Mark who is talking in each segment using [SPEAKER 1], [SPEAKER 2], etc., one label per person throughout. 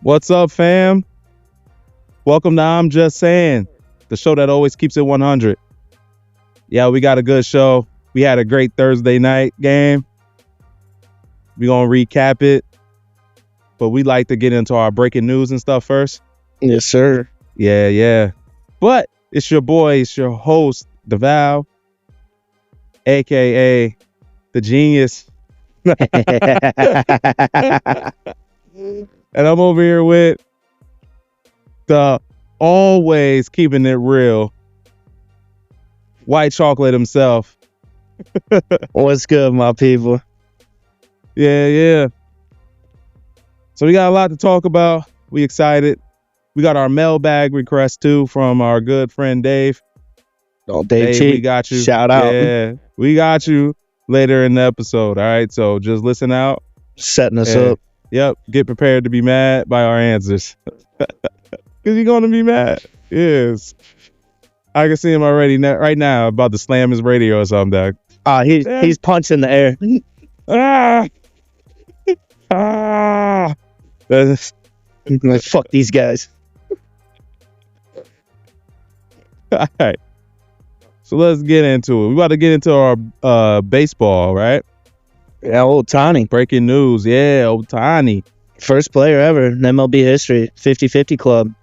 [SPEAKER 1] What's up, fam? Welcome to I'm Just Saying, the show that always keeps it 100. Yeah, we got a good show. We had a great Thursday night game. We're going to recap it. But we like to get into our breaking news and stuff first.
[SPEAKER 2] Yes, sir.
[SPEAKER 1] Yeah. But it's your boy, it's your host, DeVal, a.k.a. the genius. And I'm over here with the always keeping it real white chocolate himself.
[SPEAKER 2] What's good, my people?
[SPEAKER 1] Yeah. So we got a lot to talk about. We excited. We got our mailbag request too from our good friend Dave.
[SPEAKER 2] Oh, Dave Cheek.
[SPEAKER 1] We got you.
[SPEAKER 2] Shout out.
[SPEAKER 1] Yeah, we got you later in the episode. All right, so just listen out.
[SPEAKER 2] Setting us up.
[SPEAKER 1] Yep. Get prepared to be mad by our answers. Because you're going to be mad. Yes. I can see him already right now about to slam his radio or something.
[SPEAKER 2] He's punching the air. Like, fuck these guys.
[SPEAKER 1] All right. So let's get into it. We about to get into our baseball, right?
[SPEAKER 2] Yeah, Ohtani.
[SPEAKER 1] Breaking news. Yeah, Ohtani.
[SPEAKER 2] First player ever in MLB history. 50-50 club.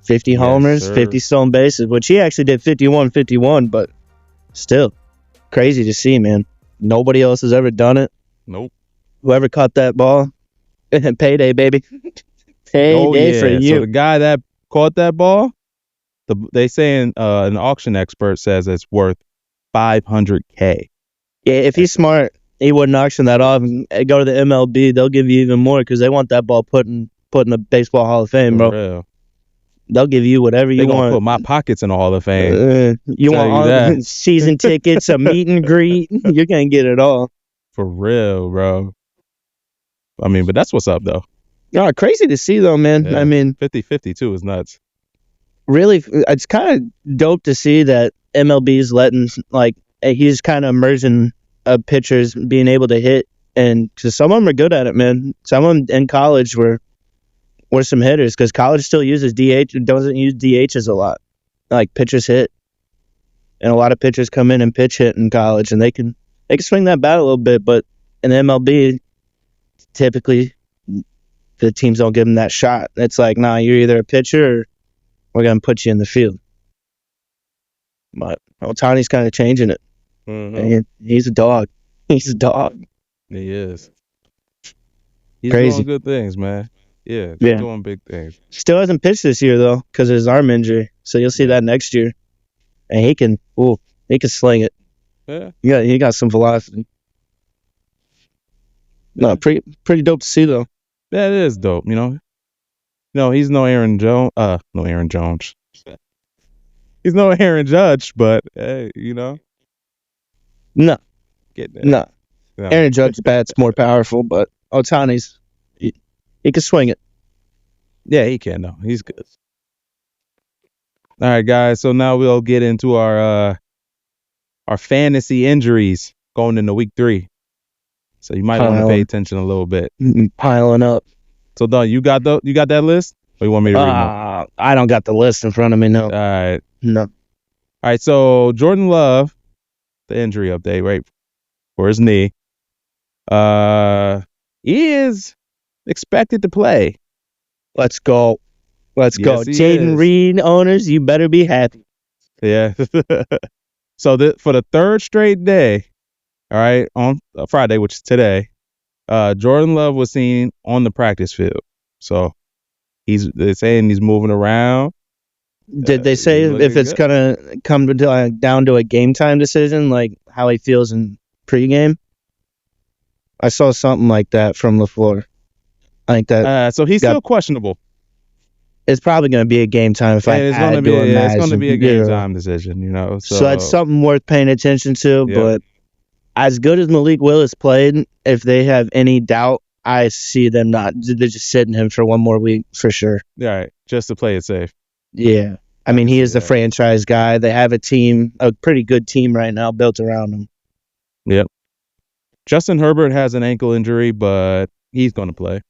[SPEAKER 2] 50 homers,
[SPEAKER 1] sir.
[SPEAKER 2] 50 stolen bases, which he actually did 51-51, but still crazy to see, man. Nobody else has ever done it.
[SPEAKER 1] Nope.
[SPEAKER 2] Whoever caught that ball, payday, baby. Payday for you.
[SPEAKER 1] So the guy that caught that ball, they saying an auction expert says it's worth $500K.
[SPEAKER 2] Yeah, if he's smart, he wouldn't auction that off and go to the MLB. They'll give you even more because they want that ball put in the Baseball Hall of Fame, bro.
[SPEAKER 1] Real.
[SPEAKER 2] They'll give you whatever you want.
[SPEAKER 1] They're going to put my pockets in the Hall of Fame.
[SPEAKER 2] You want all season tickets, a meet and greet. You're going to get it all.
[SPEAKER 1] For real, bro. I mean, but that's what's up, though.
[SPEAKER 2] No, crazy to see, though, man.
[SPEAKER 1] Yeah.
[SPEAKER 2] I mean,
[SPEAKER 1] 50-50, too, is nuts.
[SPEAKER 2] Really, it's kind of dope to see that MLB's letting, like, he's kind of merging pitchers being able to hit. And cause some of them are good at it, man. Some of them in college were some hitters because college still uses DH, doesn't use DHs a lot. Like, pitchers hit. And a lot of pitchers come in and pitch hit in college, and they can swing that bat a little bit, but in MLB, typically the teams don't give them that shot. It's like, nah, you're either a pitcher or we're going to put you in the field. But Ohtani's kind of changing it.
[SPEAKER 1] Mm-hmm.
[SPEAKER 2] And he's a dog. He's a dog.
[SPEAKER 1] He is. He's
[SPEAKER 2] Crazy.
[SPEAKER 1] doing good things, man. Yeah, he's doing big things.
[SPEAKER 2] Still hasn't pitched this year, though, because of his arm injury. So you'll see that next year. And he can sling it.
[SPEAKER 1] Yeah,
[SPEAKER 2] he got some velocity. No, pretty dope to see, though.
[SPEAKER 1] That is dope, you know. No, he's no Aaron Jones. No Aaron Jones. He's no Aaron Judge, but hey, you know.
[SPEAKER 2] No.
[SPEAKER 1] Get that.
[SPEAKER 2] No. Aaron Judge's bat's more powerful, but Ohtani's he can swing it.
[SPEAKER 1] Yeah, he can though. He's good. All right, guys. So now we'll get into our fantasy injuries going into week 3. So you might want to pay attention a little bit.
[SPEAKER 2] Piling up.
[SPEAKER 1] So Don, you got that list? Or you want me to read them?
[SPEAKER 2] I don't got the list in front of me, no.
[SPEAKER 1] All right.
[SPEAKER 2] No.
[SPEAKER 1] All right, so Jordan Love, the injury update, right, for his knee. He is expected to play.
[SPEAKER 2] Let's go. Let's go. Jaden Reed owners, you better be happy.
[SPEAKER 1] Yeah. So for the third straight day, all right, on Friday, which is today, Jordan Love was seen on the practice field. So they're saying he's moving around.
[SPEAKER 2] Did they say if it's going to come down to a game time decision, like how he feels in pregame? I saw something like that from LaFleur. I think that.
[SPEAKER 1] So he's still questionable.
[SPEAKER 2] It's probably going to be a game time. It's going to
[SPEAKER 1] be a game time decision, you know.
[SPEAKER 2] So that's something worth paying attention to. Yeah. But as good as Malik Willis played, if they have any doubt, I see them not. They're just sitting him for one more week for sure.
[SPEAKER 1] Yeah, right. Just to play it safe.
[SPEAKER 2] Yeah. I mean, he is the franchise guy. They have a pretty good team right now built around him.
[SPEAKER 1] Yep. Justin Herbert has an ankle injury, but he's going to play.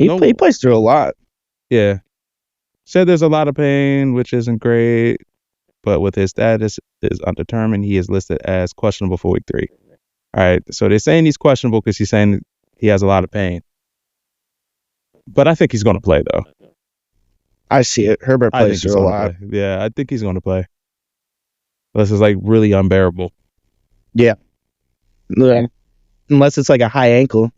[SPEAKER 2] He plays through a lot.
[SPEAKER 1] Yeah. Said there's a lot of pain, which isn't great, but with his status is undetermined, he is listed as questionable for week 3. All right, so they're saying he's questionable because he's saying he has a lot of pain. But I think he's going to play, though.
[SPEAKER 2] I see it. Herbert plays through a lot.
[SPEAKER 1] Yeah, I think he's going to play. This is like really unbearable.
[SPEAKER 2] Yeah. Unless it's like a high ankle,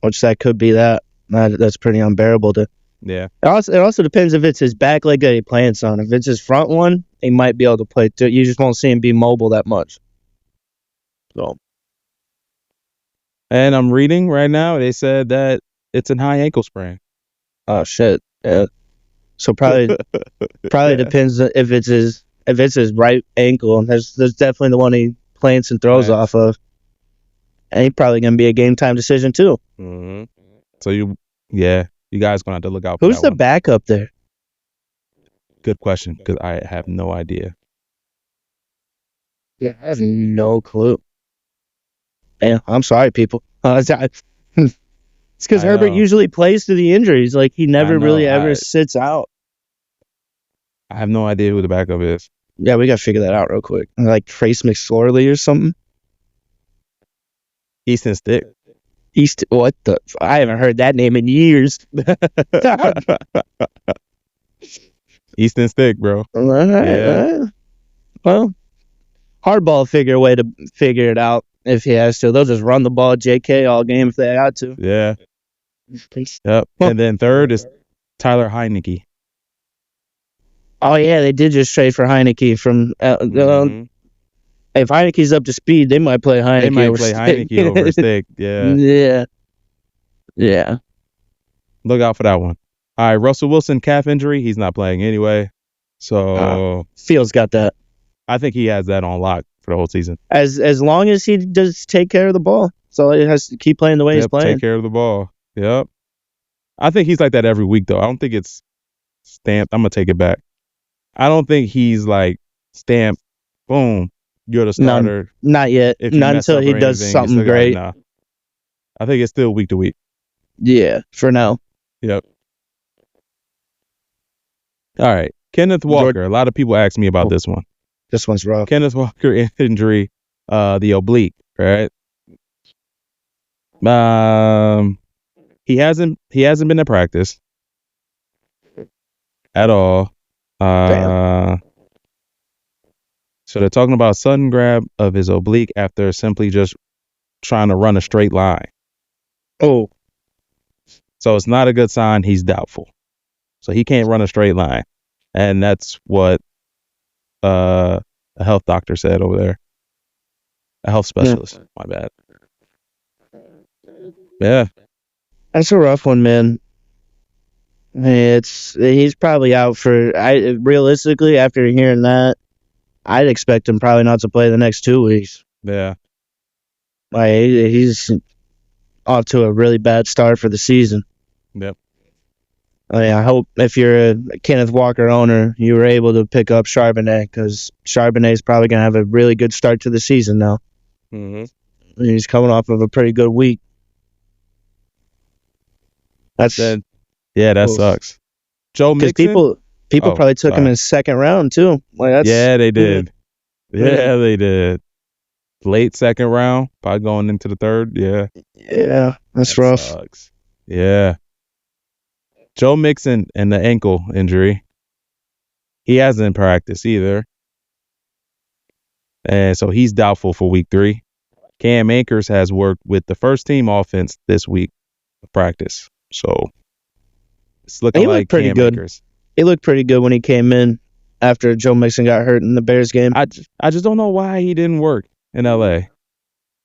[SPEAKER 2] which that could be that. That's pretty unbearable to.
[SPEAKER 1] Yeah.
[SPEAKER 2] It also depends if it's his back leg that he plants on. If it's his front one, he might be able to play. You just won't see him be mobile that much. So.
[SPEAKER 1] And I'm reading right now. They said that it's a high ankle sprain.
[SPEAKER 2] Oh shit! Yeah. So probably depends if it's his right ankle. That's definitely the one he plants and throws off of. And he's probably gonna be a game time decision too.
[SPEAKER 1] Mm-hmm. So you guys gonna have to look out.
[SPEAKER 2] Who's the backup there?
[SPEAKER 1] Good question, because I have no idea.
[SPEAKER 2] Yeah, I have no clue. Yeah, I'm sorry, people. It's because Herbert usually plays through the injuries. Like, he never really ever sits out.
[SPEAKER 1] I have no idea who the backup is.
[SPEAKER 2] Yeah, we got to figure that out real quick. Like Trace McSorley or something?
[SPEAKER 1] Easton Stick.
[SPEAKER 2] What the? I haven't heard that name in years.
[SPEAKER 1] Easton Stick, bro.
[SPEAKER 2] All right. Well, Hardball figure a way to figure it out if he has to. They'll just run the ball JK all game if they got to.
[SPEAKER 1] Yeah. Yep. And then third is Tyler Heineke.
[SPEAKER 2] Oh, yeah, they did just trade for Heineke from... If Heineke's up to speed, they might play Heineke
[SPEAKER 1] over Stick. Yeah.
[SPEAKER 2] Yeah. Yeah.
[SPEAKER 1] Look out for that one. All right, Russell Wilson, calf injury. He's not playing anyway. So...
[SPEAKER 2] Fields got that.
[SPEAKER 1] I think he has that on lock for the whole season.
[SPEAKER 2] As long as he does take care of the ball. So he has to keep playing the way he's playing.
[SPEAKER 1] Take care of the ball. Yep. I think he's like that every week, though. I don't think it's stamped. I'm going to take it back. I don't think he's like stamped, boom, you're the starter.
[SPEAKER 2] Not yet. Not until he does something great.
[SPEAKER 1] I think it's still week to week.
[SPEAKER 2] Yeah, for now.
[SPEAKER 1] Yep. All right. Kenneth Walker. A lot of people ask me about this one.
[SPEAKER 2] This one's rough.
[SPEAKER 1] Kenneth Walker injury, the oblique, right? He hasn't been to practice at all. So they're talking about sudden grab of his oblique after simply just trying to run a straight line.
[SPEAKER 2] Oh.
[SPEAKER 1] So it's not a good sign. He's doubtful. So he can't run a straight line. And that's what a health doctor said over there. A health specialist. My bad. Yeah.
[SPEAKER 2] That's a rough one, man. He's probably out for. Realistically, after hearing that, I'd expect him probably not to play the next 2 weeks.
[SPEAKER 1] Yeah.
[SPEAKER 2] Like, he's off to a really bad start for the season.
[SPEAKER 1] Yep.
[SPEAKER 2] I hope if you're a Kenneth Walker owner, you were able to pick up Charbonnet, because Charbonnet is probably going to have a really good start to the season now.
[SPEAKER 1] Mm-hmm.
[SPEAKER 2] He's coming off of a pretty good week. That
[SPEAKER 1] sucks. Joe Mixon?
[SPEAKER 2] Because people probably took him in the second round, too. Like,
[SPEAKER 1] they did. Yeah, they did. Late second round, probably going into the third. Yeah.
[SPEAKER 2] Yeah, that's rough.
[SPEAKER 1] Sucks. Yeah. Joe Mixon and the ankle injury. He hasn't practiced either. And so he's doubtful for week 3. Cam Akers has worked with the first team offense this week of practice. So it's looking like
[SPEAKER 2] pretty
[SPEAKER 1] Cam
[SPEAKER 2] good.
[SPEAKER 1] Akers.
[SPEAKER 2] He looked pretty good when he came in after Joe Mixon got hurt in the Bears game.
[SPEAKER 1] I just don't know why he didn't work in LA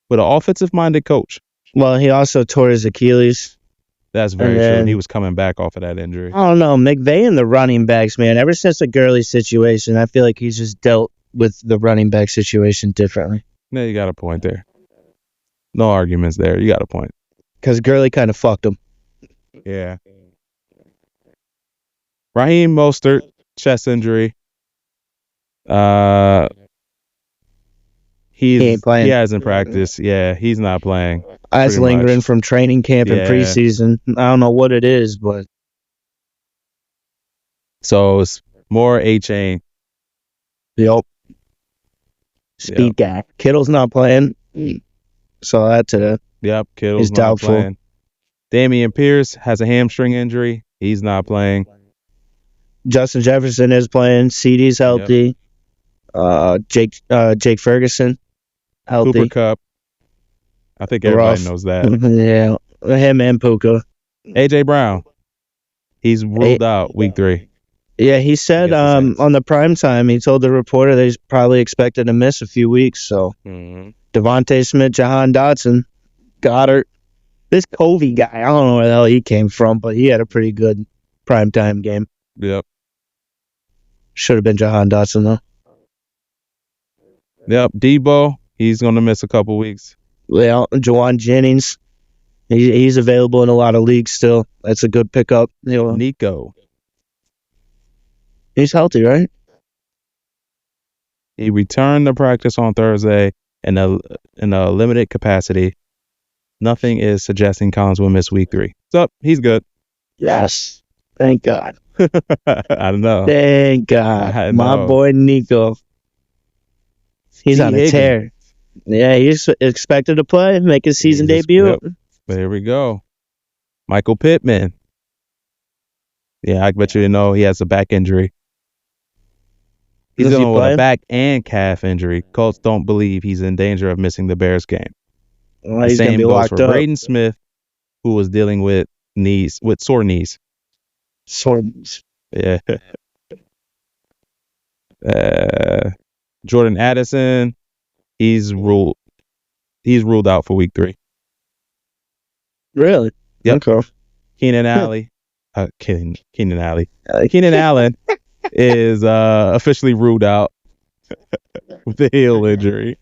[SPEAKER 1] with an offensive-minded coach.
[SPEAKER 2] Well, he also tore his Achilles.
[SPEAKER 1] That's very true. He was coming back off of that injury.
[SPEAKER 2] I don't know. McVay and the running backs, man, ever since the Gurley situation, I feel like he's just dealt with the running back situation differently.
[SPEAKER 1] Yeah, you got a point there. No arguments there. You got a point.
[SPEAKER 2] Because Gurley kind of fucked him.
[SPEAKER 1] Yeah. Raheem Mostert, chest injury. He
[SPEAKER 2] He ain't playing.
[SPEAKER 1] He hasn't practiced. Yeah, he's not playing.
[SPEAKER 2] Eyes lingering from training camp and preseason. I don't know what it is, but
[SPEAKER 1] so it's more A-Chain.
[SPEAKER 2] Yep. Speed guy. Kittle's not playing. Saw that today.
[SPEAKER 1] Yep, Kittle's not doubtful. Playing. Dameon Pierce has a hamstring injury. He's not playing.
[SPEAKER 2] Justin Jefferson is playing. CeeDee's healthy. Jake Ferguson healthy.
[SPEAKER 1] Cooper Kupp. I think everybody knows that.
[SPEAKER 2] Yeah, him and Puka.
[SPEAKER 1] AJ Brown. He's ruled out week 3.
[SPEAKER 2] Yeah, he said on the prime time, he told the reporter that he's probably expected to miss a few weeks. So Devontae Smith, Jahan Dotson, Goddard. This Covey guy, I don't know where the hell he came from, but he had a pretty good primetime game.
[SPEAKER 1] Yep.
[SPEAKER 2] Should have been Jahan Dotson, though.
[SPEAKER 1] Yep. Debo, he's going to miss a couple weeks.
[SPEAKER 2] Well, Jawan Jennings, he's available in a lot of leagues still. That's a good pickup.
[SPEAKER 1] Nico.
[SPEAKER 2] He's healthy, right?
[SPEAKER 1] He returned to practice on Thursday in a limited capacity. Nothing is suggesting Collins will miss week 3. So, he's good.
[SPEAKER 2] Yes. Thank God.
[SPEAKER 1] I don't know.
[SPEAKER 2] Thank God. My boy Nico. He's on a tear. Yeah, he's expected to play, make his season debut.
[SPEAKER 1] Yep. There we go. Michael Pittman. Yeah, I bet you know he has a back injury. He's dealing with a back and calf injury. Colts don't believe he's in danger of missing the Bears game.
[SPEAKER 2] Well, he's going to be locked up.
[SPEAKER 1] Braden Smith, who was dealing with sore knees.
[SPEAKER 2] Sore knees.
[SPEAKER 1] Yeah. Jordan Addison, he's ruled out for week 3.
[SPEAKER 2] Really?
[SPEAKER 1] Yep.
[SPEAKER 2] Okay.
[SPEAKER 1] Keenan Allen. Keenan Allen is officially ruled out with a heel injury.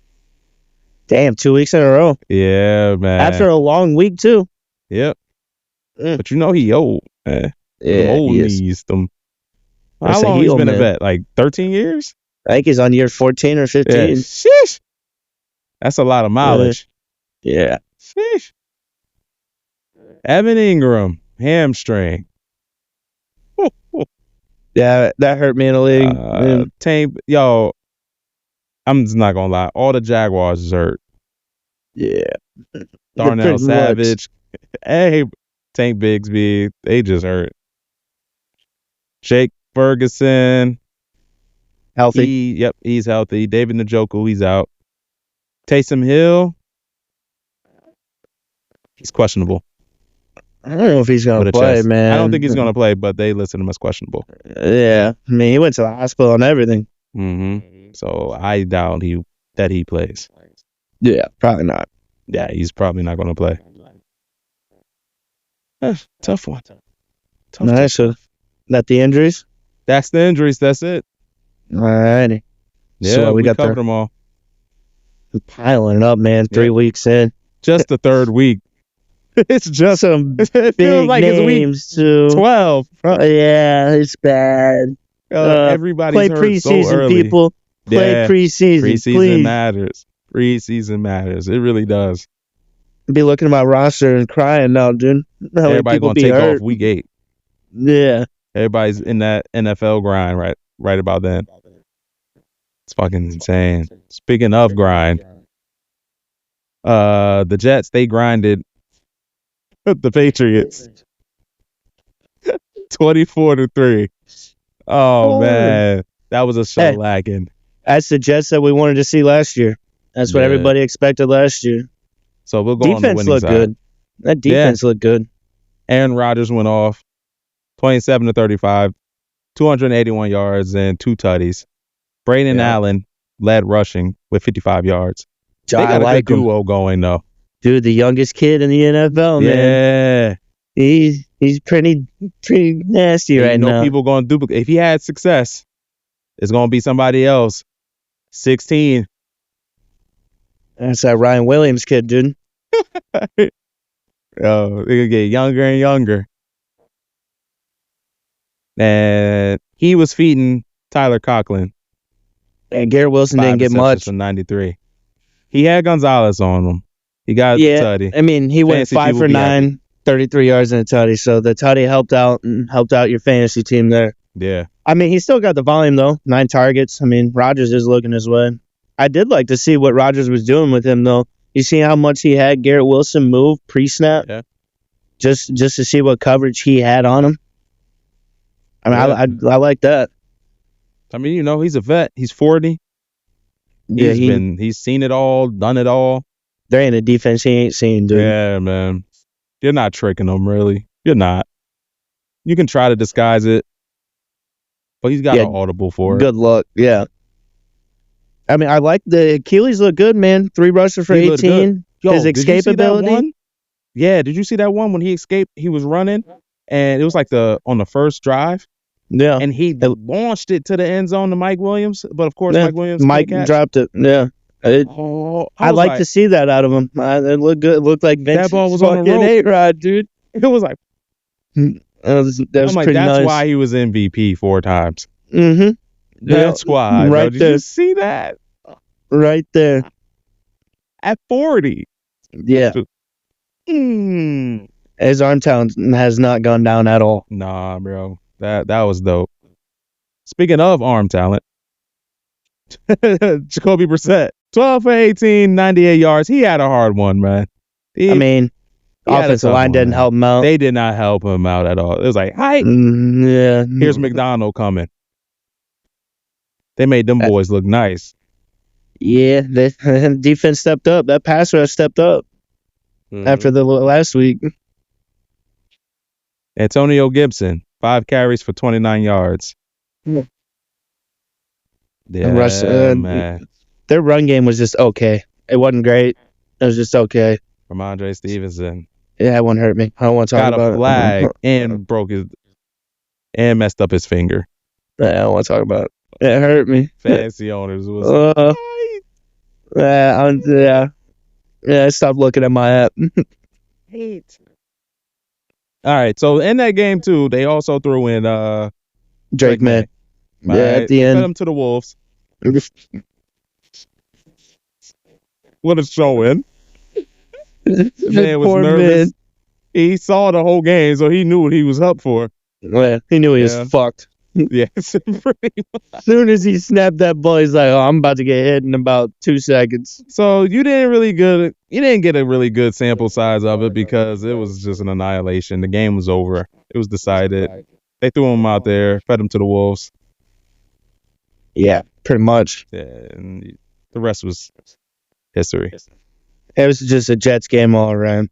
[SPEAKER 2] Damn, 2 weeks in a row.
[SPEAKER 1] Yeah, man.
[SPEAKER 2] After a long week, too.
[SPEAKER 1] Yep. But you know he old, man.
[SPEAKER 2] Yeah,
[SPEAKER 1] old knees. How long he's been a vet? Like 13 years?
[SPEAKER 2] I think he's on year 14 or 15.
[SPEAKER 1] Yeah. Sheesh. That's a lot of mileage.
[SPEAKER 2] Yeah.
[SPEAKER 1] Sheesh. Evan Ingram, hamstring.
[SPEAKER 2] Yeah, that hurt me in the league.
[SPEAKER 1] I'm just not gonna lie. All the Jaguars is hurt.
[SPEAKER 2] Yeah.
[SPEAKER 1] Darnell Savage. Hey, Tank Bigsby. They just hurt. Jake Ferguson.
[SPEAKER 2] Healthy.
[SPEAKER 1] He's healthy. David Njoku, he's out. Taysom Hill. He's questionable.
[SPEAKER 2] I don't know if he's going to play, man.
[SPEAKER 1] I don't think he's going to play, but they listed him as questionable.
[SPEAKER 2] Yeah. I mean, he went to the hospital and everything.
[SPEAKER 1] So I doubt that he plays.
[SPEAKER 2] Yeah, probably not.
[SPEAKER 1] Yeah, he's probably not going to play. Tough one.
[SPEAKER 2] Nice. So, that the injuries?
[SPEAKER 1] That's the injuries. That's it.
[SPEAKER 2] All righty.
[SPEAKER 1] Yeah, so we covered them all.
[SPEAKER 2] Piling it up, man. 3 weeks in.
[SPEAKER 1] Just the third week.
[SPEAKER 2] It's just some big
[SPEAKER 1] like
[SPEAKER 2] names too.
[SPEAKER 1] 12.
[SPEAKER 2] Yeah, it's bad.
[SPEAKER 1] Everybody's
[SPEAKER 2] play
[SPEAKER 1] hurt
[SPEAKER 2] preseason,
[SPEAKER 1] so early.
[SPEAKER 2] People. Play preseason.
[SPEAKER 1] Preseason
[SPEAKER 2] please.
[SPEAKER 1] matters. Preseason matters. It really does.
[SPEAKER 2] Be looking at my roster and crying now, dude.
[SPEAKER 1] Everybody's gonna take off week 8.
[SPEAKER 2] Yeah.
[SPEAKER 1] Everybody's in that NFL grind right about then. It's fucking insane. Speaking of grind, the Jets, they grinded the Patriots 24-3. Oh man, that was a shellacking.
[SPEAKER 2] That's the Jets that we wanted to see last year. That's what everybody expected last year.
[SPEAKER 1] So we'll go on the winning side.
[SPEAKER 2] Good. That defense looked good.
[SPEAKER 1] Aaron Rodgers went off 27-35, 281 yards and 2 tutties. Braden Allen led rushing with 55 yards. They got a good duo going though.
[SPEAKER 2] Dude, the youngest kid in the NFL, man. Yeah. He's pretty nasty right now.
[SPEAKER 1] People going to duplicate. If he had success, it's going to be somebody else. 16.
[SPEAKER 2] That's that Ryan Williams kid, dude.
[SPEAKER 1] They're going to get younger and younger. And he was feeding Tyler Conklin.
[SPEAKER 2] And Garrett Wilson didn't get much.
[SPEAKER 1] For 93. He had Gonzalez on him. He got Tutty.
[SPEAKER 2] I mean, he went
[SPEAKER 1] Fantasy
[SPEAKER 2] 5
[SPEAKER 1] people
[SPEAKER 2] for
[SPEAKER 1] be
[SPEAKER 2] 9, 33 yards and a tutty. So the tutty helped out your fantasy team there.
[SPEAKER 1] Yeah.
[SPEAKER 2] I mean, he still got the volume though. 9 targets. I mean, Rodgers is looking his way. I did like to see what Rodgers was doing with him though. You see how much he had Garrett Wilson move pre-snap?
[SPEAKER 1] Yeah.
[SPEAKER 2] Just to see what coverage he had on him. I mean, I like that.
[SPEAKER 1] I mean, you know, he's a vet. He's 40. He's seen it all, done it all.
[SPEAKER 2] There ain't a defense he ain't seen, dude.
[SPEAKER 1] Yeah, man. You're not tricking him, really. You're not. You can try to disguise it, but he's got an audible for it.
[SPEAKER 2] Good luck, yeah. I mean, I like the Achilles look good, man. 3 rushes for 18. His escapability.
[SPEAKER 1] Yeah, did you see that one when he escaped? He was running, and it was like on the first drive.
[SPEAKER 2] Yeah.
[SPEAKER 1] And he launched it to the end zone to Mike Williams, but of course Mike Williams
[SPEAKER 2] dropped it. Yeah. I like to see that out of him. It looked good. It looked like vintage.
[SPEAKER 1] That ball was on the rope.
[SPEAKER 2] 8-rod, dude.
[SPEAKER 1] It was like
[SPEAKER 2] that was
[SPEAKER 1] I'm like,
[SPEAKER 2] pretty
[SPEAKER 1] that's
[SPEAKER 2] nice.
[SPEAKER 1] why he was MVP 4 times.
[SPEAKER 2] Mm-hmm.
[SPEAKER 1] That's why.
[SPEAKER 2] Right
[SPEAKER 1] Did
[SPEAKER 2] there.
[SPEAKER 1] you see that?
[SPEAKER 2] Right there.
[SPEAKER 1] At 40.
[SPEAKER 2] Yeah. His arm talent has not gone down at all.
[SPEAKER 1] Nah, bro. That was dope. Speaking of arm talent, Jacoby Brissett, 12 for 18, 98 yards. He had a hard one, man.
[SPEAKER 2] Offensive line didn't help him out.
[SPEAKER 1] They did not help him out at all. It was like, hi.
[SPEAKER 2] Yeah.
[SPEAKER 1] Here's McDonald coming. They made them boys look nice.
[SPEAKER 2] Yeah, the defense stepped up. That pass rush stepped up after the last week.
[SPEAKER 1] Antonio Gibson, 5 carries for 29 yards. Yeah, man.
[SPEAKER 2] Their run game was just okay. It wasn't great. It was just okay.
[SPEAKER 1] Ramondre Stevenson.
[SPEAKER 2] Yeah, it wouldn't hurt me. I don't want to talk about it.
[SPEAKER 1] Got a flag and messed up his finger.
[SPEAKER 2] Yeah, I don't want to talk about it. It hurt me.
[SPEAKER 1] Fantasy owners was
[SPEAKER 2] Yeah, stop looking at my app.
[SPEAKER 1] Hate. All right, so in that game too, they also threw in
[SPEAKER 2] Drake May.
[SPEAKER 1] Right?
[SPEAKER 2] Yeah, at the end.
[SPEAKER 1] Fed him to the Wolves. What a show-in. Man was nervous. Man. He saw the whole game, so he knew what he was up for.
[SPEAKER 2] Yeah, he knew he was fucked.
[SPEAKER 1] Yes, pretty much.
[SPEAKER 2] As soon as he snapped that ball, he's like, "Oh, I'm about to get hit in about 2 seconds."
[SPEAKER 1] So you didn't get a really good sample size of it because it was just an annihilation. The game was over. It was decided. They threw him out there, fed him to the Wolves.
[SPEAKER 2] Yeah, pretty much.
[SPEAKER 1] Yeah, and the rest was history.
[SPEAKER 2] It was just a Jets game all around.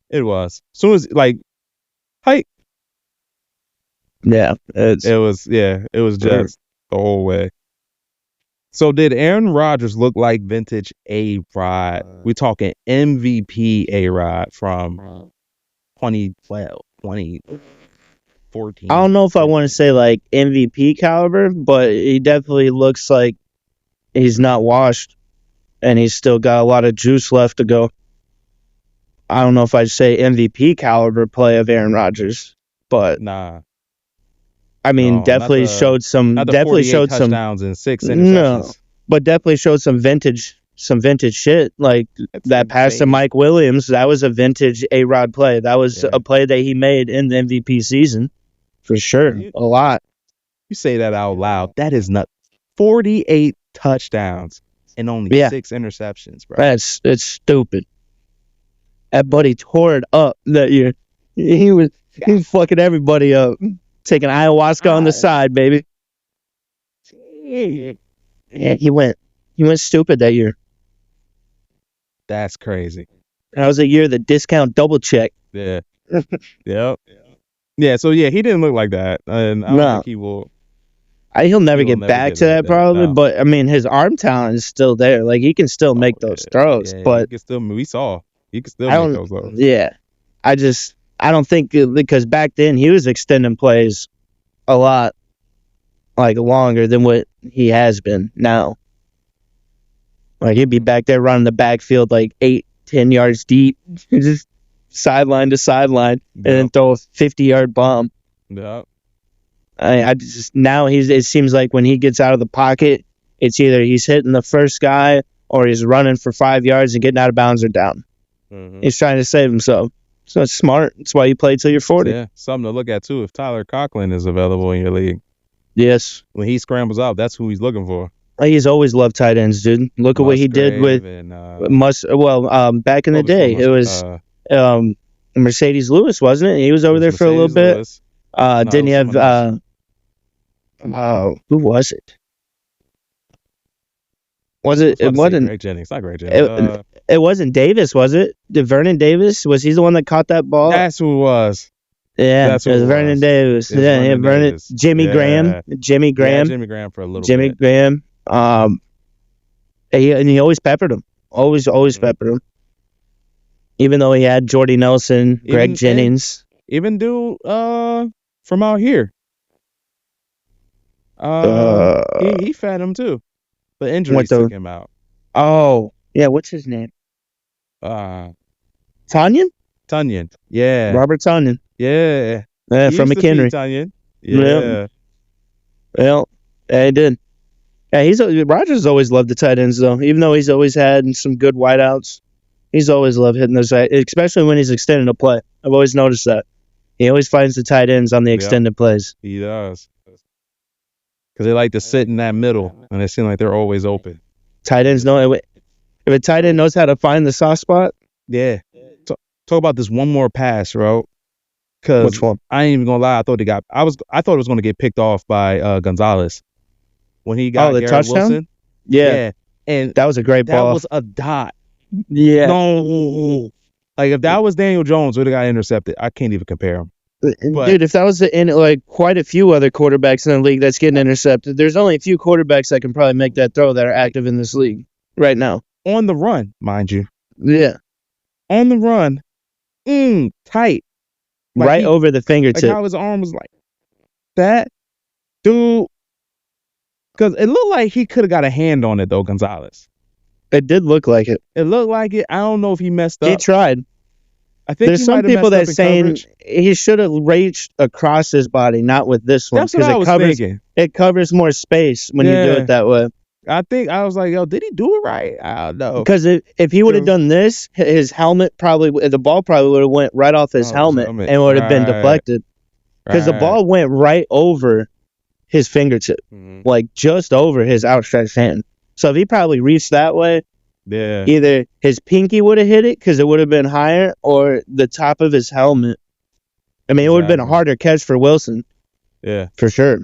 [SPEAKER 1] It was. As soon as height.
[SPEAKER 2] Yeah,
[SPEAKER 1] it was Jets the whole way. So did Aaron Rodgers look like vintage A-Rod? We talking MVP A-Rod from 2012, 2014.
[SPEAKER 2] I don't know if I want to say like MVP caliber, but he definitely looks like he's not washed and he's still got a lot of juice left to go. I don't know if I'd say MVP caliber play of Aaron Rodgers, but
[SPEAKER 1] nah.
[SPEAKER 2] I mean, definitely showed some
[SPEAKER 1] touchdowns and 6 interceptions.
[SPEAKER 2] No, but definitely showed some vintage shit. Like that pass to Mike Williams, that was a vintage A-Rod play. That was a play that he made in the MVP season, for sure. A lot.
[SPEAKER 1] You say that out loud. That is not 48 touchdowns and only 6 interceptions, bro.
[SPEAKER 2] It's stupid. That buddy tore it up that year. He was fucking everybody up. Taking ayahuasca on the side, baby. Yeah, he went stupid that year.
[SPEAKER 1] That's crazy.
[SPEAKER 2] That was a year the discount double check.
[SPEAKER 1] Yeah. Yep. Yeah, so he didn't look like that. And I don't think he will.
[SPEAKER 2] He'll never get back to that probably, but I mean his arm talent is still there. Like he can still make those throws, but
[SPEAKER 1] he can still make those throws.
[SPEAKER 2] Yeah. I don't think, because back then he was extending plays a lot, like longer than what he has been now. Like he'd be back there running the backfield like 8-10 yards deep, just sideline to sideline, and then throw a 50-yard bomb.
[SPEAKER 1] Yeah.
[SPEAKER 2] Now it seems like when he gets out of the pocket, it's either he's hitting the first guy or he's running for 5 yards and getting out of bounds or down.
[SPEAKER 1] Mhm.
[SPEAKER 2] He's trying to save himself. So it's smart. That's why you play till you're 40.
[SPEAKER 1] Yeah, something to look at too. If Tyler Conklin is available in your league,
[SPEAKER 2] Yes.
[SPEAKER 1] when he scrambles out, that's who he's looking for.
[SPEAKER 2] He's always loved tight ends, dude. Look at what he did with back in the day. It was Mercedes Lewis, wasn't it? He was over there for a little bit. Didn't he have who was it? It wasn't
[SPEAKER 1] Greg Jennings. Not Greg Jennings.
[SPEAKER 2] It wasn't Davis, was it? Did Vernon Davis? Was he the one that caught that ball?
[SPEAKER 1] That's who it was.
[SPEAKER 2] Yeah,
[SPEAKER 1] That's
[SPEAKER 2] it was Vernon Davis. Yeah, Vernon.
[SPEAKER 1] Davis.
[SPEAKER 2] Jimmy Graham. Jimmy Graham.
[SPEAKER 1] Yeah, Jimmy Graham for a little
[SPEAKER 2] Jimmy
[SPEAKER 1] bit.
[SPEAKER 2] Graham. He always peppered him. Always peppered him. Even though he had Jordy Nelson, Greg Jennings.
[SPEAKER 1] Even dude from out here. He fed him too. The injuries took him out.
[SPEAKER 2] Oh, yeah, what's his name?
[SPEAKER 1] Tunyon? Tunyon. Yeah.
[SPEAKER 2] Robert Tunyon.
[SPEAKER 1] Yeah.
[SPEAKER 2] From McHenry.
[SPEAKER 1] Tunyon. Yeah.
[SPEAKER 2] Well, yeah, he did. Yeah, Rodgers always loved the tight ends though. Even though he's always had some good wideouts, he's always loved hitting those, especially when he's extending a play. I've always noticed that. He always finds the tight ends on the extended plays.
[SPEAKER 1] He does. Because they like to sit in that middle, and it seems like they're always open.
[SPEAKER 2] Tight ends know if a tight end knows how to find the soft spot.
[SPEAKER 1] Yeah. Talk about this one more pass, bro.
[SPEAKER 2] Which one?
[SPEAKER 1] I ain't even gonna lie. I thought it was gonna get picked off by Gonzalez when he got
[SPEAKER 2] the
[SPEAKER 1] Garrett
[SPEAKER 2] touchdown.
[SPEAKER 1] Wilson.
[SPEAKER 2] Yeah,
[SPEAKER 1] and
[SPEAKER 2] that was a great ball.
[SPEAKER 1] That was a dot.
[SPEAKER 2] Yeah.
[SPEAKER 1] No. Like if that was Daniel Jones, would have got intercepted. I can't even compare him.
[SPEAKER 2] Dude, if that was quite a few other quarterbacks in the league that's getting intercepted, there's only a few quarterbacks that can probably make that throw that are active in this league right now.
[SPEAKER 1] On the run, mind you.
[SPEAKER 2] Yeah.
[SPEAKER 1] On the run. Tight.
[SPEAKER 2] Like over the fingertip.
[SPEAKER 1] Like how his arm was like that. Dude. Because it looked like he could have got a hand on it, though, Gonzalez.
[SPEAKER 2] It did look like it.
[SPEAKER 1] It looked like it. I don't know if he messed up.
[SPEAKER 2] He tried.
[SPEAKER 1] I think
[SPEAKER 2] there's some people that saying he should have reached across his body, not with this one.
[SPEAKER 1] That's what I was thinking.
[SPEAKER 2] It covers more space when you do it that way.
[SPEAKER 1] I was like, yo, did he do it right? I don't know.
[SPEAKER 2] Because if he would have done this, his helmet the ball probably would have went right off his helmet and would have been deflected. Because the ball went right over his fingertip, like just over his outstretched hand. So if he probably reached that way, either his pinky would have hit it because it would have been higher, or the top of his helmet. I mean, it would have been a harder catch for Wilson.
[SPEAKER 1] Yeah,
[SPEAKER 2] for sure.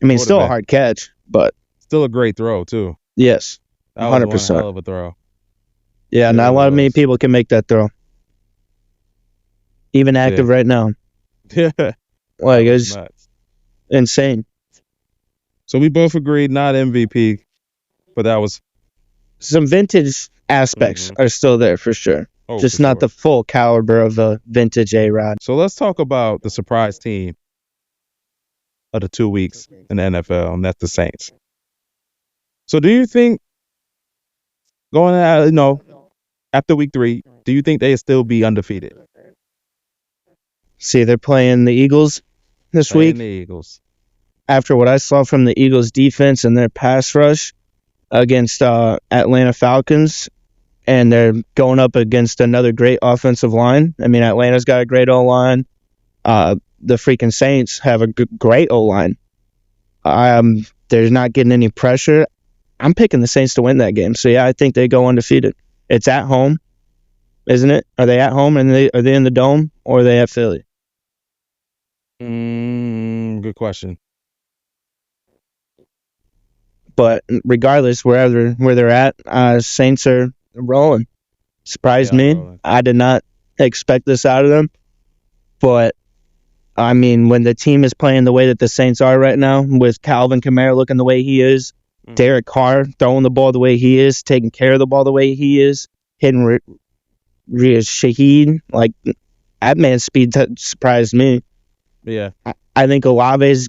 [SPEAKER 2] I mean, still a hard catch, but
[SPEAKER 1] still a great throw too.
[SPEAKER 2] Yes,
[SPEAKER 1] 100%. Hell of a throw.
[SPEAKER 2] Yeah, not a lot of many people can make that throw. Even active right now.
[SPEAKER 1] Yeah,
[SPEAKER 2] like it's nuts. Insane.
[SPEAKER 1] So we both agreed not MVP, but that was
[SPEAKER 2] some vintage aspects are still there for sure. Just not the full caliber of a vintage A-Rod.
[SPEAKER 1] So let's talk about the surprise team of the 2 weeks in the NFL, and that's the Saints. So do you think going out, after week 3, do you think they'll still be undefeated?
[SPEAKER 2] See, they're playing the Eagles this week.
[SPEAKER 1] The Eagles.
[SPEAKER 2] After what I saw from the Eagles defense and their pass rush against Atlanta Falcons, and they're going up against another great offensive line. I mean, Atlanta's got a great O-line. The freaking Saints have a great O-line. They're not getting any pressure. I'm picking the Saints to win that game. So, yeah, I think they go undefeated. It's at home, isn't it? Are they at home, and are they in the Dome, or are they at Philly?
[SPEAKER 1] Good question.
[SPEAKER 2] But regardless, where they're at, Saints are rolling. Surprised me. Rolling. I did not expect this out of them. But, I mean, when the team is playing the way that the Saints are right now, with Calvin Kamara looking the way he is, Derek Carr throwing the ball the way he is, taking care of the ball the way he is, hitting Shaheed, like, that man's speed surprised me.
[SPEAKER 1] Yeah.
[SPEAKER 2] I think Olave's,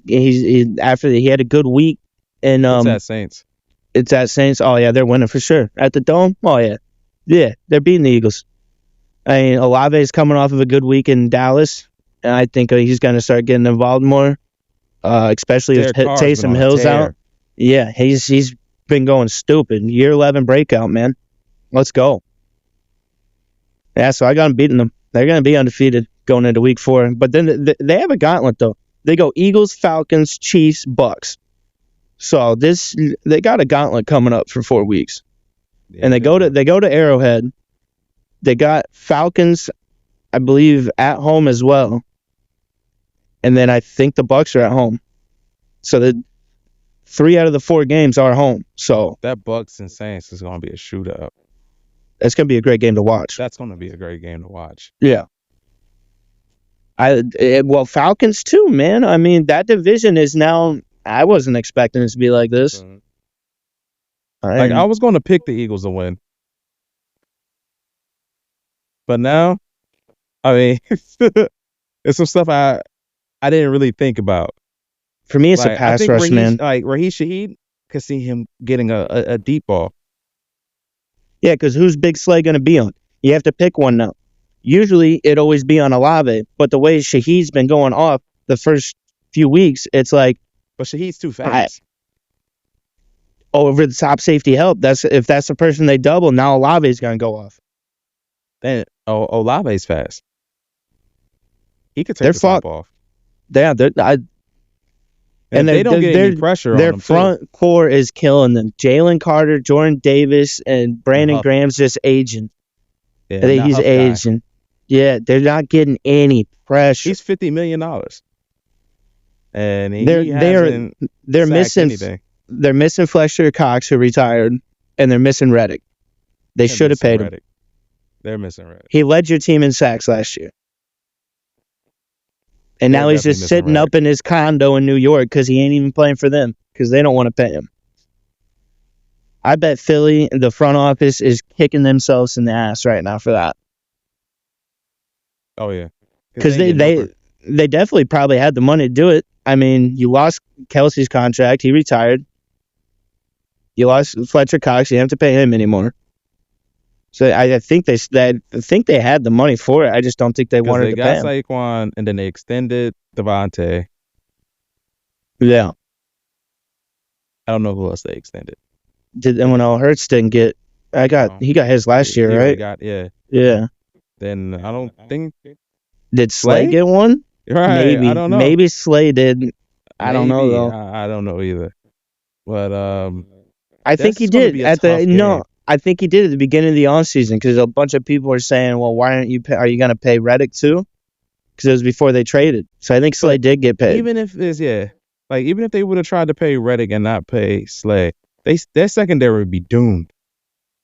[SPEAKER 2] after he had a good week. And
[SPEAKER 1] it's at Saints.
[SPEAKER 2] It's at Saints. Oh, yeah, they're winning for sure. At the Dome? Oh, yeah. Yeah, they're beating the Eagles. I mean, Olave's coming off of a good week in Dallas, and I think he's going to start getting involved more, especially if Taysom Hill's out. Yeah, he's been going stupid. Year 11 breakout, man. Let's go. Yeah, so I got them beating them. They're going to be undefeated going into week 4. But then they have a gauntlet, though. They go Eagles, Falcons, Chiefs, Bucks. So they got a gauntlet coming up for 4 weeks. Yeah, and they go to Arrowhead. They got Falcons, I believe, at home as well. And then I think the Bucks are at home. So the 3 out of the 4 games are home. So
[SPEAKER 1] that Bucks and Saints is going to be a shootout.
[SPEAKER 2] It's going to be a great game to watch.
[SPEAKER 1] That's going to be a great game to watch.
[SPEAKER 2] Yeah. Falcons too, man. I mean, that division is now. I wasn't expecting it to be like this.
[SPEAKER 1] I was going to pick the Eagles to win, but now, I mean, it's some stuff I didn't really think about.
[SPEAKER 2] For me, it's a pass rush, man.
[SPEAKER 1] Like Raheem Shaheed, could see him getting a deep ball.
[SPEAKER 2] Yeah, because who's Big Slay going to be on? You have to pick one now. Usually, it'd always be on Olave, but the way Shaheed's been going off the first few weeks, it's like...
[SPEAKER 1] But Shaheed's too fast.
[SPEAKER 2] Over the top safety help. If that's the person they double, now Olave's going to go off.
[SPEAKER 1] Then Olave's fast. He could take the top off.
[SPEAKER 2] Yeah,
[SPEAKER 1] and they don't get any pressure on them.
[SPEAKER 2] Their front core is killing them. Jalen Carter, Jordan Davis, and Brandon Graham's just aging.
[SPEAKER 1] Yeah,
[SPEAKER 2] I think he's aging. Yeah, they're not getting any pressure.
[SPEAKER 1] He's $50 million, and
[SPEAKER 2] they're missing
[SPEAKER 1] anything.
[SPEAKER 2] They're missing Fletcher Cox, who retired, and they're missing Reddick. They should have paid him.
[SPEAKER 1] They're missing Reddick.
[SPEAKER 2] He led your team in sacks last year. And now he's just sitting up in his condo in New York because he ain't even playing for them because they don't want to pay him. I bet Philly, the front office, is kicking themselves in the ass right now for that.
[SPEAKER 1] Oh, yeah.
[SPEAKER 2] Because they definitely probably had the money to do it. I mean, you lost Kelsey's contract. He retired. You lost Fletcher Cox. You don't have to pay him anymore. So I think they had the money for it. I just don't think they wanted to pay him.
[SPEAKER 1] They got Saquon, and then they extended Devontae.
[SPEAKER 2] Yeah.
[SPEAKER 1] I don't know who else they extended.
[SPEAKER 2] And when Hurts didn't get, he got his last year, right? Yeah.
[SPEAKER 1] Then I don't think.
[SPEAKER 2] Did Slay get one?
[SPEAKER 1] Right.
[SPEAKER 2] Maybe.
[SPEAKER 1] I don't know.
[SPEAKER 2] Maybe Slay did. I don't know though.
[SPEAKER 1] I don't know either. But
[SPEAKER 2] I think he did I think he did at the beginning of the offseason because a bunch of people were saying, well, why aren't you are you going to pay Reddick too? Because it was before they traded. So I think Slay did get paid.
[SPEAKER 1] Even if they would have tried to pay Reddick and not pay Slay, their secondary would be doomed.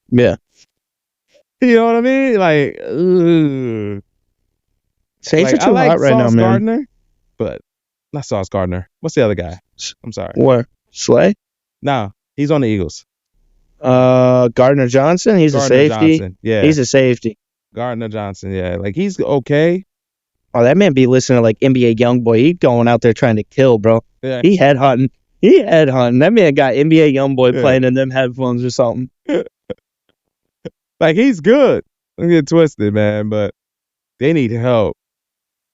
[SPEAKER 2] Yeah.
[SPEAKER 1] You know what I mean? Like, ugh.
[SPEAKER 2] Saints are too hot right now, man.
[SPEAKER 1] Gardner, but not Sauce Gardner. What's the other guy? I'm sorry.
[SPEAKER 2] What? Slay?
[SPEAKER 1] No, he's on the Eagles.
[SPEAKER 2] Gardner Johnson. He's a safety.
[SPEAKER 1] Johnson. Yeah,
[SPEAKER 2] he's a safety.
[SPEAKER 1] Gardner Johnson. Yeah, like he's okay.
[SPEAKER 2] Oh, that man be listening to like NBA YoungBoy. He going out there trying to kill, bro.
[SPEAKER 1] Yeah.
[SPEAKER 2] He headhunting. That man got NBA YoungBoy playing in them headphones or something.
[SPEAKER 1] Like he's good. Don't get twisted, man. But they need help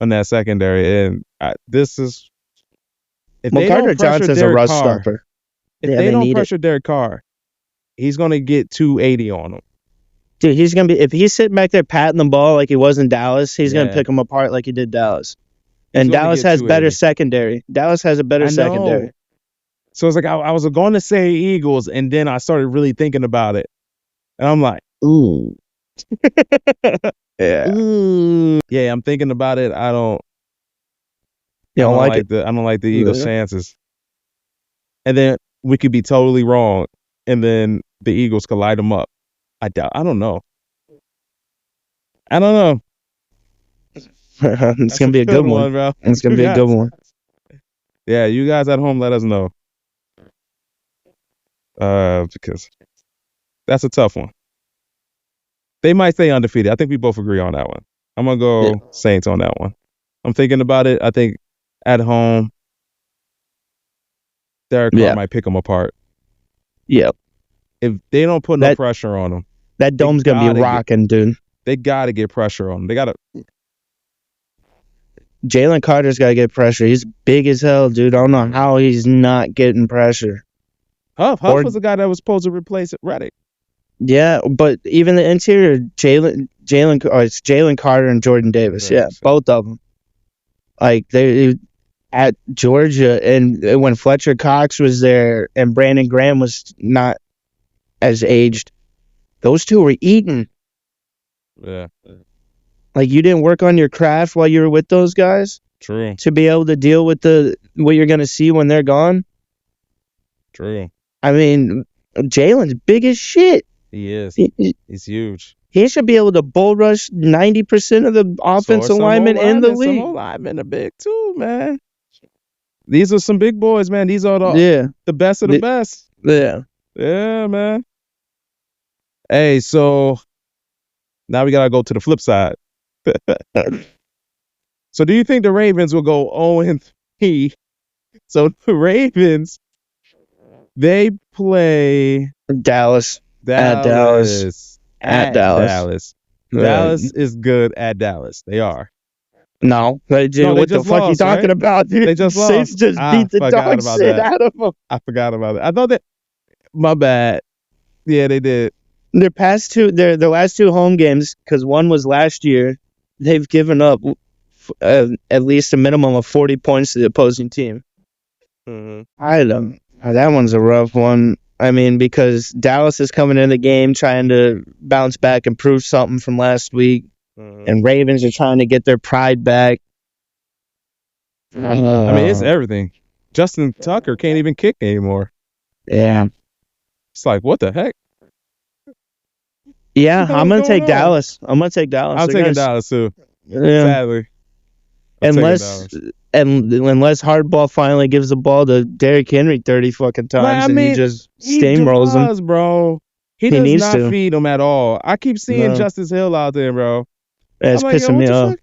[SPEAKER 1] on that secondary, and this is if they
[SPEAKER 2] Gardner
[SPEAKER 1] don't pressure
[SPEAKER 2] Johnson's
[SPEAKER 1] Derek
[SPEAKER 2] a rush
[SPEAKER 1] Carr,
[SPEAKER 2] stopper.
[SPEAKER 1] If they don't pressure Derek Carr, he's gonna get 280 on him.
[SPEAKER 2] Dude, he's gonna be if he's sitting back there patting the ball like he was in Dallas, he's gonna pick him apart like he did Dallas. And Dallas has better secondary. Dallas has a better secondary.
[SPEAKER 1] So it's like I was going to say Eagles, and then I started really thinking about it, and I'm like, ooh,
[SPEAKER 2] yeah,
[SPEAKER 1] ooh, yeah. I'm thinking about it. I don't like it. I don't like the Eagles' chances. And then we could be totally wrong, and then the Eagles could light them up. I don't know.
[SPEAKER 2] It's going to be a good one,
[SPEAKER 1] bro.
[SPEAKER 2] It's going to be a good one.
[SPEAKER 1] Yeah, you guys at home, let us know. Because that's a tough one. They might stay undefeated. I think we both agree on that one. I'm going to go Saints on that one. I'm thinking about it. I think at home, Derek Carr might pick them apart.
[SPEAKER 2] Yeah.
[SPEAKER 1] If they don't put no pressure on them.
[SPEAKER 2] That dome's going to be rocking, dude.
[SPEAKER 1] They got to get pressure on them. They got to.
[SPEAKER 2] Jalen Carter's got to get pressure. He's big as hell, dude. I don't know how he's not getting pressure.
[SPEAKER 1] Huff
[SPEAKER 2] Or-
[SPEAKER 1] was the guy that was supposed to replace Reddick.
[SPEAKER 2] Yeah, but even the interior, it's Jalen Carter and Jordan Davis. Yeah, both of them. Like they at Georgia, and when Fletcher Cox was there and Brandon Graham was not as aged, those two were eating.
[SPEAKER 1] Yeah.
[SPEAKER 2] Like you didn't work on your craft while you were with those guys
[SPEAKER 1] True.
[SPEAKER 2] to be able to deal with what you're gonna see when they're gone.
[SPEAKER 1] True.
[SPEAKER 2] I mean, Jalen's big as shit.
[SPEAKER 1] He is. He's huge.
[SPEAKER 2] He should be able to bull rush 90% of the offensive linemen in the league.
[SPEAKER 1] Some linemen are big too, man. These are some big boys, man. These are the best of the best.
[SPEAKER 2] Yeah.
[SPEAKER 1] Yeah, man. Hey, so now we gotta go to the flip side. So do you think the Ravens will go 0-3? So the Ravens, they play
[SPEAKER 2] Dallas. At
[SPEAKER 1] Dallas.
[SPEAKER 2] At Dallas.
[SPEAKER 1] Dallas is good at Dallas. They are.
[SPEAKER 2] No, what the fuck are you talking about, dude?
[SPEAKER 1] They just lost.
[SPEAKER 2] Saints just beat the dog shit out of them.
[SPEAKER 1] I forgot about it. I thought that. My bad. Yeah, they did.
[SPEAKER 2] Their last two home games, because one was last year, they've given up at least a minimum of 40 points to the opposing team.
[SPEAKER 1] Mm-hmm.
[SPEAKER 2] That one's a rough one. I mean, because Dallas is coming in the game trying to bounce back and prove something from last week, and Ravens are trying to get their pride back.
[SPEAKER 1] I mean, it's everything. Justin Tucker can't even kick anymore.
[SPEAKER 2] Yeah.
[SPEAKER 1] It's like, what the heck?
[SPEAKER 2] Yeah, I'm going to take Dallas. I'm taking
[SPEAKER 1] Dallas too.
[SPEAKER 2] Yeah.
[SPEAKER 1] Sadly.
[SPEAKER 2] Unless Hardball finally gives the ball to Derrick Henry 30 fucking times and he just steamrolls him.
[SPEAKER 1] Bro. He does not feed him at all. I keep seeing Justice Hill out there, bro.
[SPEAKER 2] Yeah, it's pissing me off.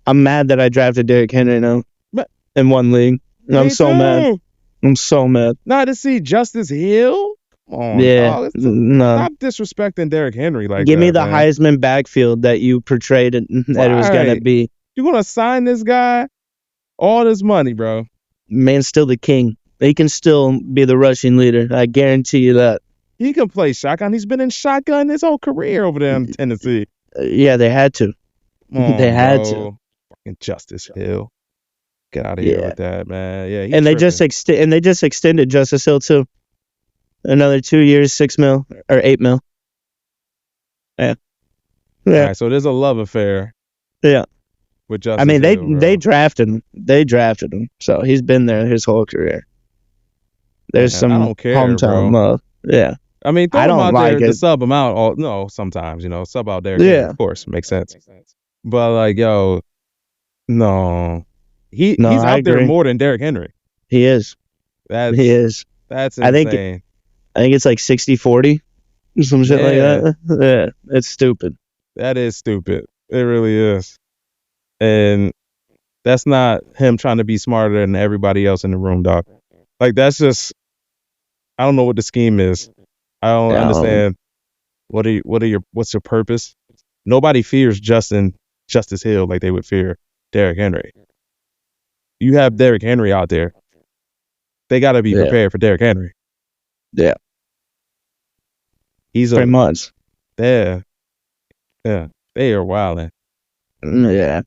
[SPEAKER 2] I'm mad that I drafted Derrick Henry now in one league. I'm so mad. I'm so mad.
[SPEAKER 1] Not to see Justice Hill? Come on, dog. Stop disrespecting Derrick Henry like that.
[SPEAKER 2] Give me the Heisman backfield that you portrayed that it was going to be.
[SPEAKER 1] You going to sign this guy? All this money, bro.
[SPEAKER 2] Man's still the king. He can still be the rushing leader. I guarantee you that.
[SPEAKER 1] He can play shotgun. He's been in shotgun his whole career over there in Tennessee.
[SPEAKER 2] Yeah, they had to. They had to.
[SPEAKER 1] Fucking Justice Hill. Get out of here with that, man. Yeah,
[SPEAKER 2] and they just extended Justice Hill too. Another 2 years, $6 million or $8 million. Yeah.
[SPEAKER 1] All right, so there's a love affair.
[SPEAKER 2] Yeah.
[SPEAKER 1] With Justice
[SPEAKER 2] I mean,
[SPEAKER 1] Hill,
[SPEAKER 2] they drafted him. They drafted him, so he's been there his whole career. There's some hometown love. Yeah.
[SPEAKER 1] I mean, throw him out there to sub him out. No, sometimes, sub out there. Yeah. Of course, makes sense. But like, yo, no. He's out there more than Derrick Henry.
[SPEAKER 2] He is.
[SPEAKER 1] He
[SPEAKER 2] is.
[SPEAKER 1] That's insane.
[SPEAKER 2] I think it's like 60-40. Some shit like that. Yeah. It's stupid.
[SPEAKER 1] That is stupid. It really is. And that's not him trying to be smarter than everybody else in the room, dog. Like, that's just, I don't know what the scheme is. I don't understand. What's your purpose? Nobody fears Justice Hill like they would fear Derrick Henry. You have Derrick Henry out there. They got to be prepared for Derrick Henry.
[SPEAKER 2] Yeah.
[SPEAKER 1] He's
[SPEAKER 2] pretty much.
[SPEAKER 1] Yeah. Yeah. They are wilding.
[SPEAKER 2] Yeah.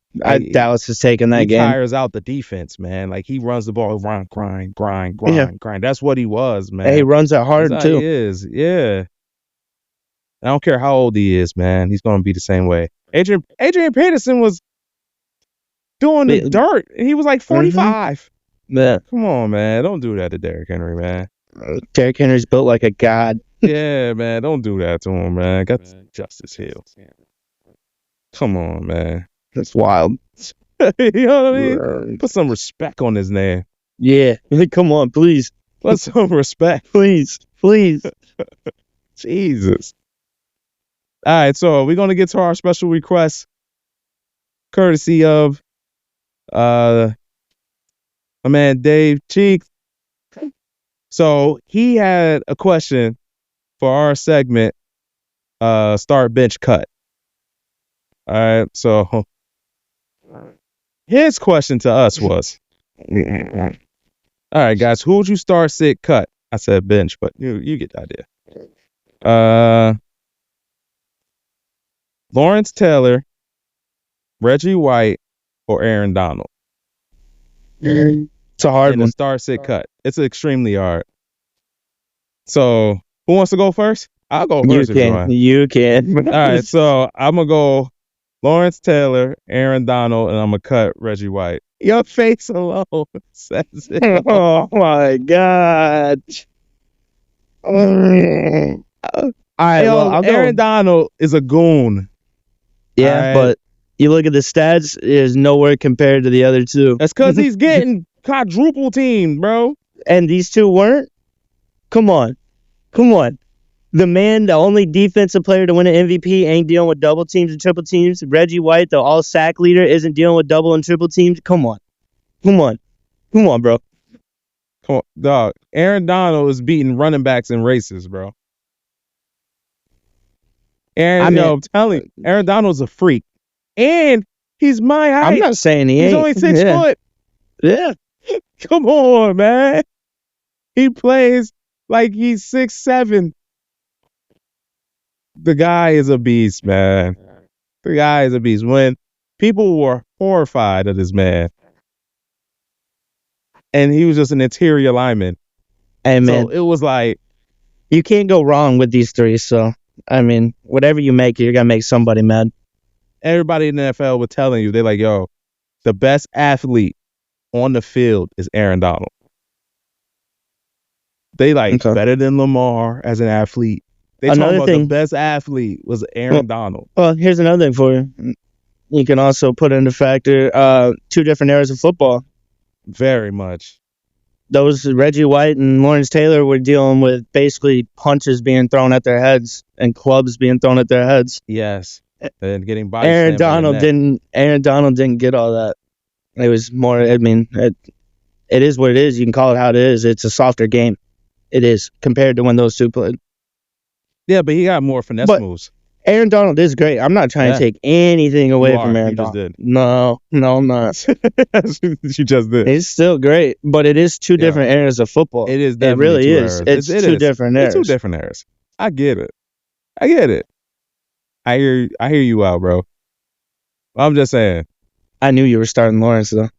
[SPEAKER 2] Dallas is taking that game.
[SPEAKER 1] He tires out the defense, man. Like, he runs the ball, grind. That's what he was, man.
[SPEAKER 2] And he runs it hard, too.
[SPEAKER 1] He is, yeah. I don't care how old he is, man. He's going to be the same way. Adrian Peterson was doing the dirt. He was like 45.
[SPEAKER 2] Yeah.
[SPEAKER 1] Come on, man. Don't do that to Derrick Henry, man.
[SPEAKER 2] Derrick Henry's built like a god.
[SPEAKER 1] Yeah, man. Don't do that to him, man. Got Justice Hill. Come on, man.
[SPEAKER 2] That's wild.
[SPEAKER 1] You know what I mean? Put some respect on his name.
[SPEAKER 2] Yeah. Come on, please.
[SPEAKER 1] Put some respect.
[SPEAKER 2] Please.
[SPEAKER 1] Jesus. All right, so we're going to get to our special request, courtesy of my man Dave Cheeks. So he had a question for our segment, Start Bench Cut. All right, so his question to us was, all right, guys, who would you start, sit, cut I said bench, but you get the idea. Lawrence Taylor, Reggie White, or Aaron Donald?
[SPEAKER 2] It's a hard
[SPEAKER 1] In
[SPEAKER 2] one.
[SPEAKER 1] the start-sit cut. It's extremely hard. So, who wants to go first? I'll go first if you want.
[SPEAKER 2] You can.
[SPEAKER 1] All right, so I'm going to go Lawrence Taylor, Aaron Donald, and I'm going to cut Reggie White. Your face alone says it.
[SPEAKER 2] Oh, my God. All right, well,
[SPEAKER 1] Aaron Donald is a goon.
[SPEAKER 2] Yeah,
[SPEAKER 1] right.
[SPEAKER 2] But you look at the stats, it is nowhere compared to the other two.
[SPEAKER 1] That's because he's getting quadruple teamed, bro.
[SPEAKER 2] And these two weren't? Come on. The only defensive player to win an MVP, ain't dealing with double teams and triple teams. Reggie White, the all-sack leader, isn't dealing with double and triple teams. Come on, bro.
[SPEAKER 1] Come on, dog. Aaron Donald is beating running backs in races, bro. I'm telling you, Aaron Donald's a freak. And he's my height.
[SPEAKER 2] I'm not saying he ain't.
[SPEAKER 1] He's only 6 foot.
[SPEAKER 2] Yeah.
[SPEAKER 1] Come on, man. He plays like he's 6'7". The guy is a beast, man. The guy is a beast. When people were horrified of this man, and he was just an interior lineman.
[SPEAKER 2] And man,
[SPEAKER 1] so it was like,
[SPEAKER 2] you can't go wrong with these three. So, I mean, whatever you make, you're going to make somebody mad.
[SPEAKER 1] Everybody in the NFL was telling you, they're like, yo, the best athlete on the field is Aaron Donald. They better than Lamar as an athlete. They talking about the best athlete was Aaron Donald.
[SPEAKER 2] Well, here's another thing for you. You can also put into factor 2 different eras of football.
[SPEAKER 1] Very much.
[SPEAKER 2] Those Reggie White and Lawrence Taylor were dealing with basically punches being thrown at their heads and clubs being thrown at their heads.
[SPEAKER 1] Yes. And getting body
[SPEAKER 2] Aaron Donald didn't get all that. It was more, I mean, it is what it is. You can call it how it is. It's a softer game. It is compared to when those two played.
[SPEAKER 1] Yeah, but he got more finesse moves.
[SPEAKER 2] Aaron Donald is great. I'm not trying to take anything away from Aaron Donald.
[SPEAKER 1] Just did.
[SPEAKER 2] No, I'm not.
[SPEAKER 1] You just did.
[SPEAKER 2] It's still great, but it is 2 different eras of football.
[SPEAKER 1] It is.
[SPEAKER 2] It really is.
[SPEAKER 1] Eras.
[SPEAKER 2] It's 2 different eras.
[SPEAKER 1] It's 2 different eras. I get it. I hear you out, bro. I'm just saying.
[SPEAKER 2] I knew you were starting Lawrence though.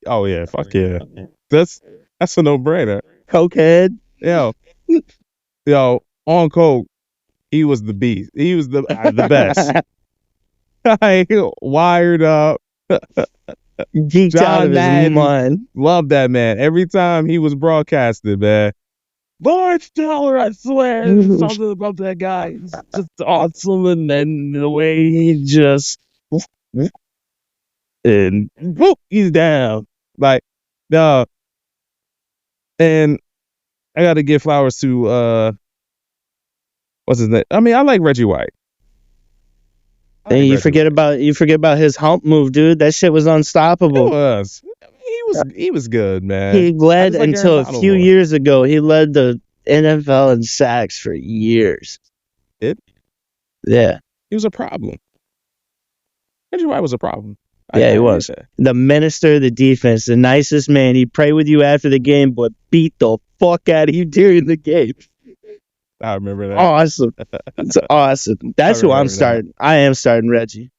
[SPEAKER 1] Oh yeah, fuck yeah. That's a no-brainer.
[SPEAKER 2] Cokehead.
[SPEAKER 1] Yo, on coke, he was the beast. He was the best. Wired up.
[SPEAKER 2] Geeked out of his mind.
[SPEAKER 1] Love that man. Every time he was broadcasted, man. Lawrence Taylor, I swear, something about that guy. He's just awesome, and then the way he just and whoop, he's down. Like, no. And I got to give flowers to what's his name? I mean, I like Reggie White.
[SPEAKER 2] And you forget about his hump move, dude. That shit was unstoppable.
[SPEAKER 1] It was. He was good, man.
[SPEAKER 2] He led until a few years ago. He led the NFL in sacks for years. Yeah.
[SPEAKER 1] He was a problem. Reggie White was a problem.
[SPEAKER 2] Yeah, he was. The minister of the defense, the nicest man. He'd pray with you after the game, but beat the fuck out of you during the game.
[SPEAKER 1] I remember that.
[SPEAKER 2] Awesome. It's awesome. That's who I'm starting. I am starting Reggie.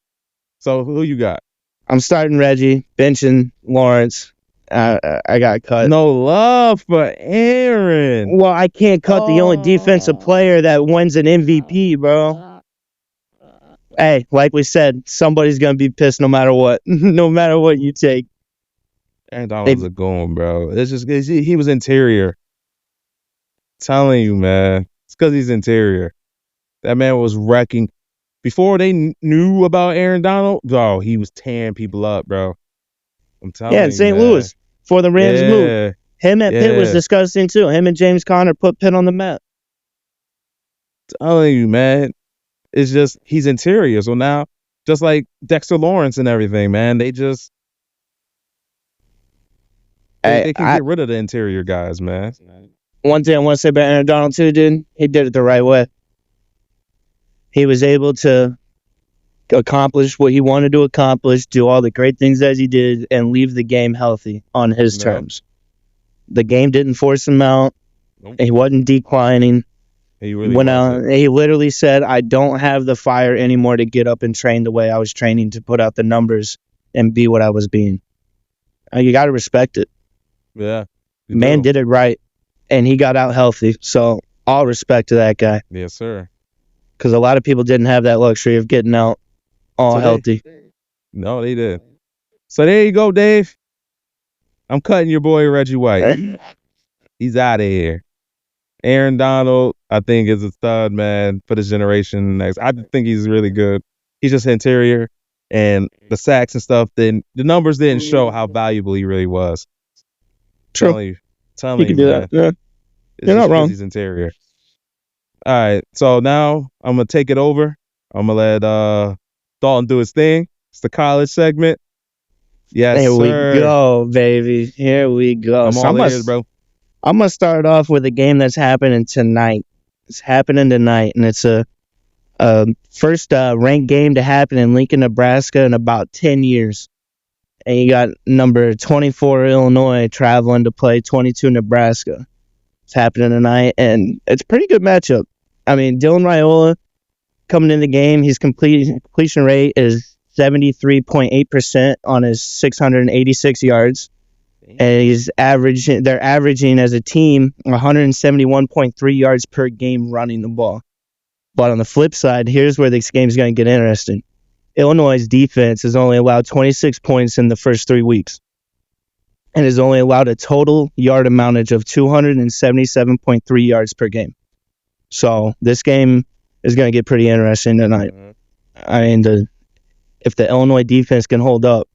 [SPEAKER 1] So who you got?
[SPEAKER 2] I'm starting Reggie, benching Lawrence. I got cut.
[SPEAKER 1] No love for Aaron.
[SPEAKER 2] Well, I can't cut the only defensive player that wins an MVP, bro. Hey, like we said, somebody's going to be pissed no matter what. No matter what you take.
[SPEAKER 1] Aaron Donald's a goon, bro. It's just he was interior. I'm telling you, man. It's because he's interior. That man was wrecking. Before they knew about Aaron Donald, bro, he was tearing people up, bro. I'm telling you,
[SPEAKER 2] in St. Louis, before the Rams moved. Him at Pitt was disgusting, too. Him and James Conner put Pitt on the map.
[SPEAKER 1] I'm telling you, man. It's just, he's interior. So now, just like Dexter Lawrence and everything, man, they just, they can get rid of the interior guys, man.
[SPEAKER 2] One thing I want to say about Aaron Donald, too, dude, he did it the right way. He was able to accomplish what he wanted to accomplish, do all the great things as he did, and leave the game healthy on his terms. The game didn't force him out.
[SPEAKER 1] Nope.
[SPEAKER 2] He wasn't declining.
[SPEAKER 1] He really wasn't.
[SPEAKER 2] He literally said, "I don't have the fire anymore to get up and train the way I was training to put out the numbers and be what I was being." You got to respect it.
[SPEAKER 1] Yeah.
[SPEAKER 2] Man did it right, and he got out healthy. So all respect to that guy.
[SPEAKER 1] Yes, sir.
[SPEAKER 2] Because a lot of people didn't have that luxury of getting out all healthy.
[SPEAKER 1] No, they did. So there you go, Dave. I'm cutting your boy Reggie White. He's out of here. Aaron Donald, I think, is a stud, man, for this generation. Next, I think he's really good. He's just interior, and the sacks and stuff. Then the numbers didn't show how valuable he really was.
[SPEAKER 2] True.
[SPEAKER 1] Telling
[SPEAKER 2] He
[SPEAKER 1] you,
[SPEAKER 2] can do
[SPEAKER 1] man.
[SPEAKER 2] that. Yeah.
[SPEAKER 1] It's
[SPEAKER 2] You're
[SPEAKER 1] just
[SPEAKER 2] not wrong.
[SPEAKER 1] He's interior. All right, so now I'm gonna take it over. I'm gonna let Dalton do his thing. It's the college segment. Yes,
[SPEAKER 2] Here
[SPEAKER 1] sir.
[SPEAKER 2] we go, baby. Here we go.
[SPEAKER 1] I'm all ears, bro.
[SPEAKER 2] I'm going to start off with a game that's happening tonight. It's happening tonight, and it's a first ranked game to happen in Lincoln, Nebraska in about 10 years. And you got number 24 Illinois traveling to play 22 Nebraska. It's happening tonight, and it's a pretty good matchup. I mean, Dylan Raiola coming in the game, his completion rate is 73.8% on his 686 yards. And they're averaging as a team 171.3 yards per game running the ball. But on the flip side, here's where this game's going to get interesting. Illinois' defense has only allowed 26 points in the first 3 weeks and has only allowed a total yard amountage of 277.3 yards per game. So this game is going to get pretty interesting tonight. I mean, if the Illinois defense can hold up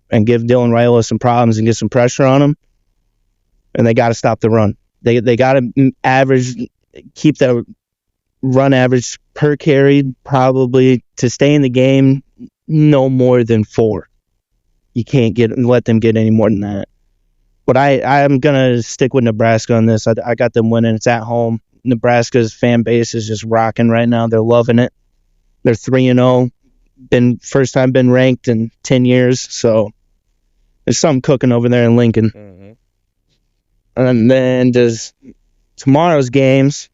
[SPEAKER 2] and give Dylan Raiola some problems and get some pressure on him, and they got to stop the run. They got to keep the run average per carry probably to stay in the game no more than 4. You can't let them get any more than that. But I'm gonna stick with Nebraska on this. I got them winning. It's at home. Nebraska's fan base is just rocking right now. They're loving it. They're 3-0. First time been ranked in 10 years. So there's something cooking over there in Lincoln. Mm-hmm. And then there's tomorrow's games.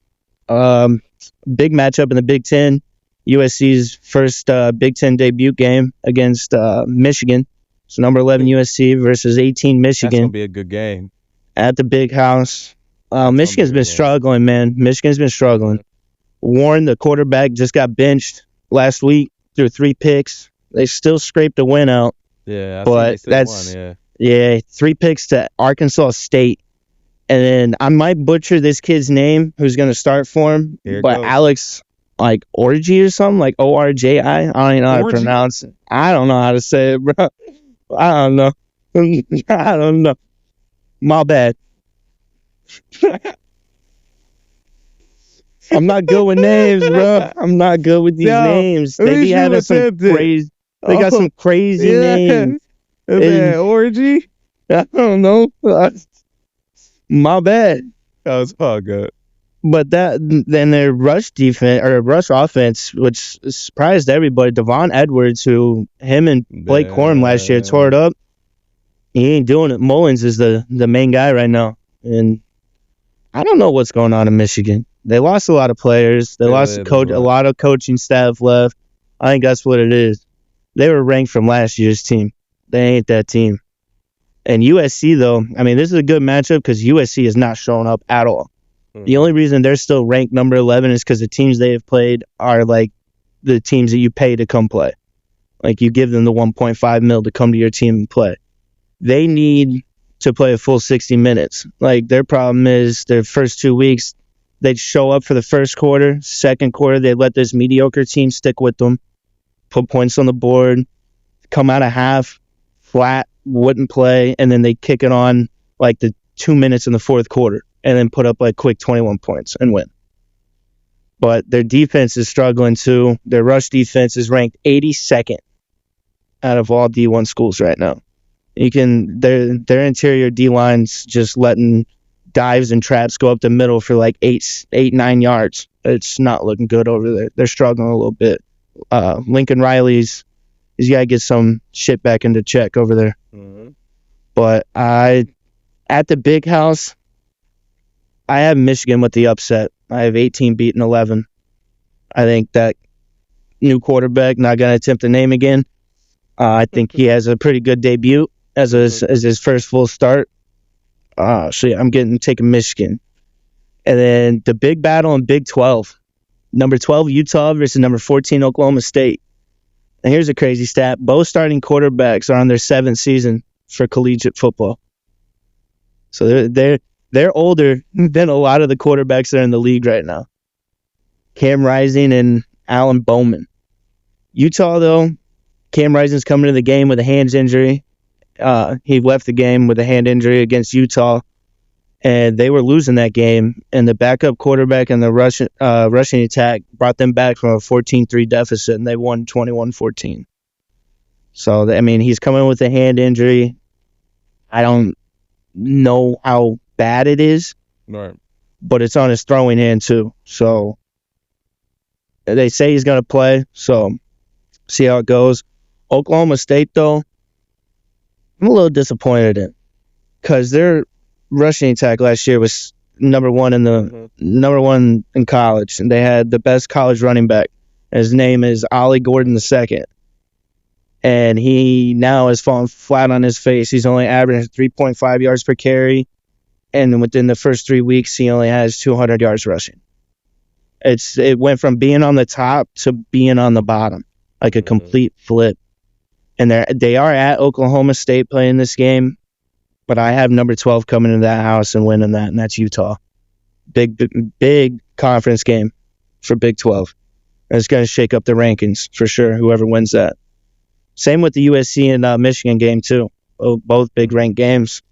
[SPEAKER 2] Big matchup in the Big Ten. USC's first Big Ten debut game against Michigan. So number 11 USC versus 18 Michigan.
[SPEAKER 1] That's going to be a good game.
[SPEAKER 2] At the big house. Michigan's been struggling, man. Michigan's been struggling. Warren, the quarterback, just got benched last week through 3 picks. They still scraped a win out.
[SPEAKER 1] Yeah,
[SPEAKER 2] but that's
[SPEAKER 1] won, yeah.
[SPEAKER 2] 3 picks to Arkansas State. And then I might butcher this kid's name who's going to start for him. But Alex, like Orji or something, like Orji. I don't even know how to pronounce it. I don't know how to say it, bro. I don't know. I don't know. My bad. I'm not good with names, bro. I'm not good with these names. They be having some crazy. They got some crazy names.
[SPEAKER 1] Orgy?
[SPEAKER 2] I don't know. My bad.
[SPEAKER 1] That was all good.
[SPEAKER 2] But then their rush defense or rush offense, which surprised everybody. Devon Edwards, who him and Blake Corum last year tore it up. He ain't doing it. Mullins is the main guy right now, and I don't know what's going on in Michigan. They lost a lot of players. They lost a lot of coaching staff left. I think that's what it is. They were ranked from last year's team. They ain't that team. And USC, though, I mean, this is a good matchup because USC is not showing up at all. The only reason they're still ranked number 11 is because the teams they have played are like the teams that you pay to come play. Like you give them the $1.5 million to come to your team and play. They need to play a full 60 minutes. Like their problem is their first 2 weeks, they'd show up for the first quarter. Second quarter, they'd let this mediocre team stick with them, put points on the board, come out of half flat, wouldn't play, and then they kick it on like the 2 minutes in the fourth quarter and then put up like quick 21 points and win. But their defense is struggling too. Their rush defense is ranked 82nd out of all D1 schools right now. Their interior D-line's just letting dives and traps go up the middle for like 9 yards. It's not looking good over there. They're struggling a little bit. Lincoln Riley's he's got to get some shit back into check over there. Mm-hmm. But at the big house, I have Michigan with the upset. I have 18 beating 11. I think that new quarterback, not going to attempt the name again. I think he has a pretty good debut as his first full start. So yeah, I'm taking Michigan. And then the big battle in Big 12. Number 12, Utah versus number 14, Oklahoma State. And here's a crazy stat. Both starting quarterbacks are on their 7th season for collegiate football. So they're older than a lot of the quarterbacks that are in the league right now. Cam Rising and Alan Bowman. Utah, though, Cam Rising's coming to the game with a hand injury. He left the game with a hand injury against Utah, and they were losing that game. And the backup quarterback and the rushing attack brought them back from a 14-3 deficit, and they won 21-14. So, I mean, he's coming with a hand injury. I don't know how bad it is,
[SPEAKER 1] Right.
[SPEAKER 2] but it's on his throwing hand, too. So, they say he's going to play, so see how it goes. Oklahoma State, though, I'm a little disappointed in because their rushing attack last year was number one in college, and they had the best college running back. His name is Ollie Gordon II, and he now has fallen flat on his face. He's only averaging 3.5 yards per carry, and within the first 3 weeks, he only has 200 yards rushing. It went from being on the top to being on the bottom, like a complete flip. And they are at Oklahoma State playing this game, but I have number 12 coming into that house and winning that, and that's Utah. Big conference game for Big 12. And it's going to shake up the rankings for sure, whoever wins that. Same with the USC and Michigan game, too. Both big ranked games.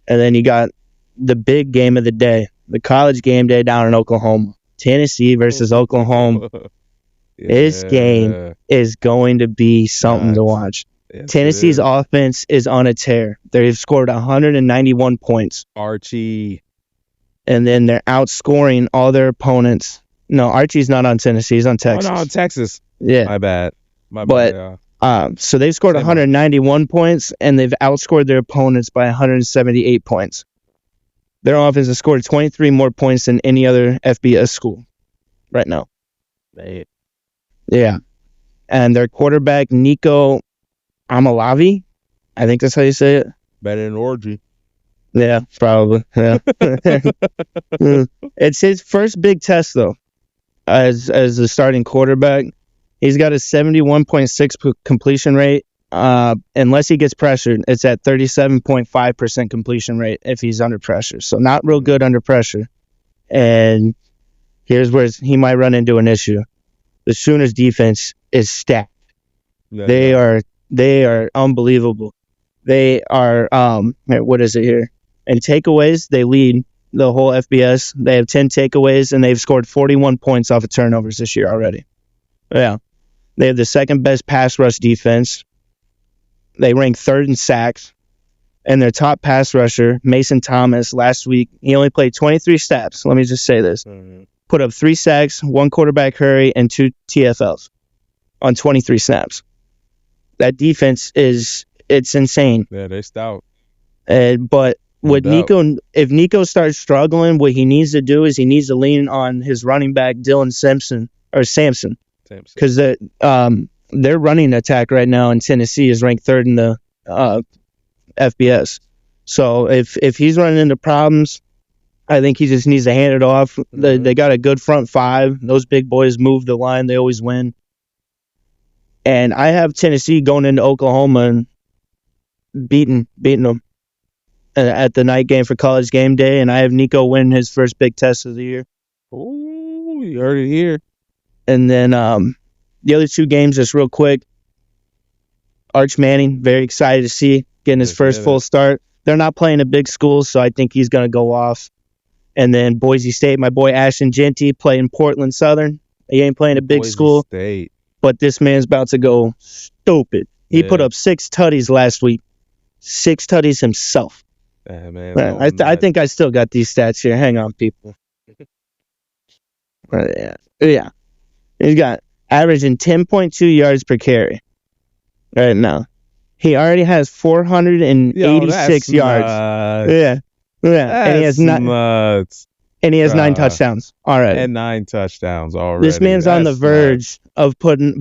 [SPEAKER 2] And then you got the big game of the day, the college game day down in Oklahoma. Tennessee versus Oklahoma.
[SPEAKER 1] Yeah.
[SPEAKER 2] This game is going to be something to watch.
[SPEAKER 1] Yes,
[SPEAKER 2] Tennessee's offense is on a tear. They've scored 191 points.
[SPEAKER 1] Archie.
[SPEAKER 2] And then they're outscoring all their opponents. No, Archie's not on Tennessee. He's on Texas.
[SPEAKER 1] Oh, no, Texas.
[SPEAKER 2] Yeah.
[SPEAKER 1] My bad.
[SPEAKER 2] So they've scored 191 points, and they've outscored their opponents by 178 points. Their offense has scored 23 more points than any other FBS school right now.
[SPEAKER 1] Hey.
[SPEAKER 2] Yeah. And their quarterback, Nico Amalavi, I think that's how you say it.
[SPEAKER 1] Better than Orgy.
[SPEAKER 2] Yeah, probably. Yeah. It's his first big test, though, as the starting quarterback. He's got a 71.6 completion rate. Unless he gets pressured, it's at 37.5% completion rate if he's under pressure. So not real good under pressure. And here's where he might run into an issue. The Sooners defense is stacked.
[SPEAKER 1] Yeah,
[SPEAKER 2] They are unbelievable. They are what is it here? In takeaways, they lead the whole FBS. They have 10 takeaways, and they've scored 41 points off of turnovers this year already. Yeah. They have the second best pass rush defense. They rank third in sacks. And their top pass rusher, Mason Thomas, last week, he only played 23 snaps. Let me just say this.
[SPEAKER 1] Mm-hmm.
[SPEAKER 2] Put up 3 sacks, 1 quarterback hurry, and 2 TFLs on 23 snaps. That defense it's insane.
[SPEAKER 1] Yeah, they stout.
[SPEAKER 2] But with
[SPEAKER 1] doubt.
[SPEAKER 2] if Nico starts struggling, what he needs to do is he needs to lean on his running back, Dylan Sampson. Because their running attack right now in Tennessee is ranked 3rd in the FBS. So if he's running into problems, I think he just needs to hand it off.
[SPEAKER 1] Mm-hmm.
[SPEAKER 2] They got a good front 5. Those big boys move the line. They always win. And I have Tennessee going into Oklahoma and beating them at the night game for college game day. And I have Nico win his first big test of the year.
[SPEAKER 1] Ooh, you heard it here.
[SPEAKER 2] And then the other 2 games, just real quick. Arch Manning, very excited to see getting his first full start. They're not playing a big school, so I think he's going to go off. And then Boise State, my boy Ashton Gentey, playing Portland Southern. He ain't playing a big
[SPEAKER 1] Boise
[SPEAKER 2] school,
[SPEAKER 1] State.
[SPEAKER 2] But this man's about to go stupid. He put up 6 tutties last week. 6 tutties himself.
[SPEAKER 1] Man,
[SPEAKER 2] I think I still got these stats here. Hang on, people. Yeah. He's got averaging 10.2 yards per carry right now. He already has 486 yards. Yeah. Yeah, and he has
[SPEAKER 1] That's
[SPEAKER 2] not,
[SPEAKER 1] nuts.
[SPEAKER 2] and he has 9
[SPEAKER 1] Bruh.
[SPEAKER 2] touchdowns already.
[SPEAKER 1] And 9 touchdowns already.
[SPEAKER 2] This man's on the
[SPEAKER 1] That's
[SPEAKER 2] verge of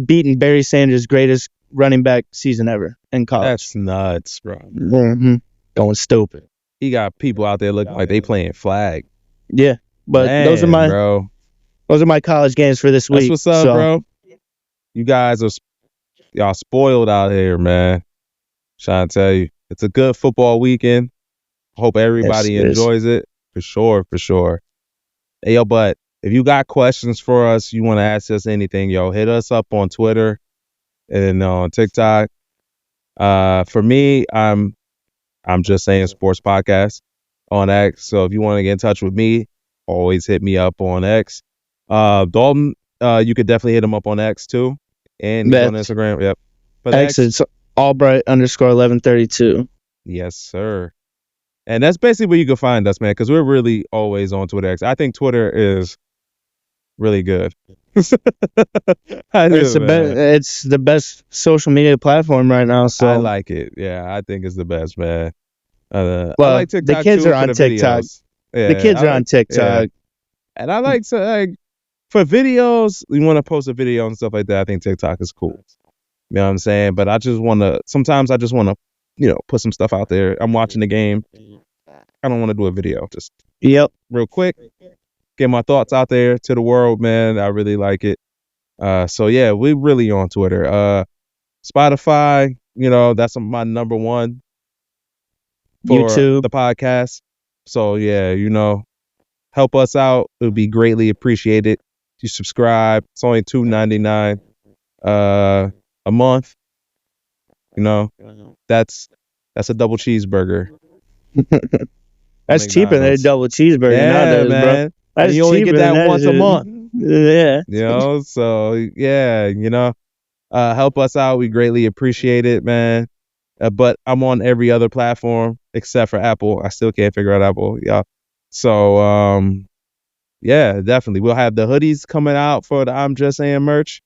[SPEAKER 2] beating Barry Sanders' greatest running back season ever in college.
[SPEAKER 1] That's nuts, bro.
[SPEAKER 2] Mm-hmm. Going stupid.
[SPEAKER 1] He got people out there looking like they playing flag.
[SPEAKER 2] Yeah, but
[SPEAKER 1] Man,
[SPEAKER 2] those are my college games for this week.
[SPEAKER 1] That's what's up, bro. You guys y'all spoiled out here, man. Trying to tell you, it's a good football weekend. Hope everybody enjoys it for sure. Hey, yo, but if you got questions for us, you want to ask us anything, yo, hit us up on Twitter and on TikTok. For me, I'm just saying sports podcast on X. So if you want to get in touch with me, always hit me up on X. Dalton, you could definitely hit him up on X too, and on Instagram. Yep.
[SPEAKER 2] But X is Albright_1132.
[SPEAKER 1] Yes, sir. And that's basically where you can find us, man, because we're really always on Twitter X. I think Twitter is really good.
[SPEAKER 2] It's the best social media platform right now. So
[SPEAKER 1] I like it. Yeah, I think it's the best, man.
[SPEAKER 2] Well,
[SPEAKER 1] I like TikTok
[SPEAKER 2] the kids
[SPEAKER 1] too
[SPEAKER 2] are on TikTok.
[SPEAKER 1] Yeah,
[SPEAKER 2] the kids are on TikTok.
[SPEAKER 1] Yeah. And I like to for videos, you want to post a video and stuff like that. I think TikTok is cool. You know what I'm saying? But sometimes I just want to, put some stuff out there. I'm watching the game. I don't want to do a video. Just real quick, get my thoughts out there to the world, man. I really like it. So yeah, we really on Twitter. Spotify, that's my number one for
[SPEAKER 2] YouTube,
[SPEAKER 1] the podcast. So yeah, help us out. It would be greatly appreciated. If you subscribe, it's only $2.99 a month. That's a double cheeseburger.
[SPEAKER 2] That's cheaper than a double cheeseburger nowadays,
[SPEAKER 1] man.
[SPEAKER 2] Bro.
[SPEAKER 1] You only get that once a month.
[SPEAKER 2] Yeah.
[SPEAKER 1] So yeah, help us out. We greatly appreciate it, man. But I'm on every other platform except for Apple. I still can't figure out Apple. Yeah. So yeah, definitely. We'll have the hoodies coming out for the I'm Just Saying merch.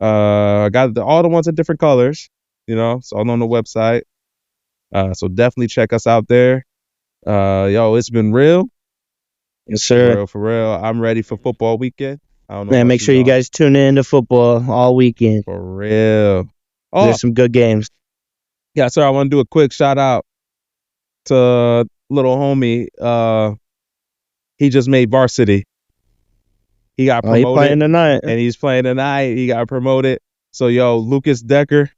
[SPEAKER 1] I got all the ones in different colors, it's all on the website. So definitely check us out there. Yo, it's been real.
[SPEAKER 2] Yes, sir.
[SPEAKER 1] For real. I'm ready for football weekend. I don't know.
[SPEAKER 2] Man, make sure you guys tune in to football all weekend.
[SPEAKER 1] For real.
[SPEAKER 2] There's some good games.
[SPEAKER 1] Yeah, sir. I want to do a quick shout out to little homie. He just made varsity. He got promoted.
[SPEAKER 2] He's playing tonight.
[SPEAKER 1] And he's playing tonight. He got promoted. So, yo, Lucas Decker,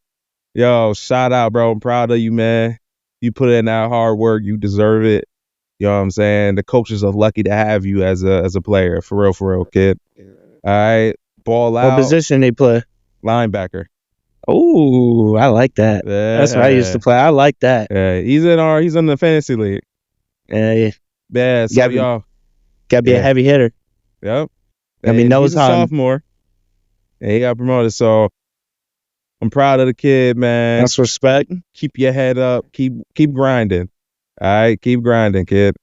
[SPEAKER 1] yo, shout out, bro. I'm proud of you, man. You put in that hard work. You deserve it. You know what I'm saying? The coaches are lucky to have you as a player. For real, kid. All right. Ball out.
[SPEAKER 2] What position they play?
[SPEAKER 1] Linebacker.
[SPEAKER 2] Oh, I like that.
[SPEAKER 1] Yeah.
[SPEAKER 2] That's what I used to play. I like that.
[SPEAKER 1] Yeah. He's in the fantasy league.
[SPEAKER 2] Yeah.
[SPEAKER 1] So y'all.
[SPEAKER 2] Gotta be a heavy hitter.
[SPEAKER 1] Yep.
[SPEAKER 2] I mean,
[SPEAKER 1] he's a sophomore. And he got promoted. So I'm proud of the kid, man.
[SPEAKER 2] That's respect.
[SPEAKER 1] Keep your head up. Keep grinding. All right, keep grinding, kid.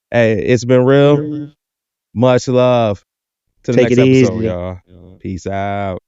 [SPEAKER 1] Hey, it's been real. Much love. To the next episode, y'all. Peace out.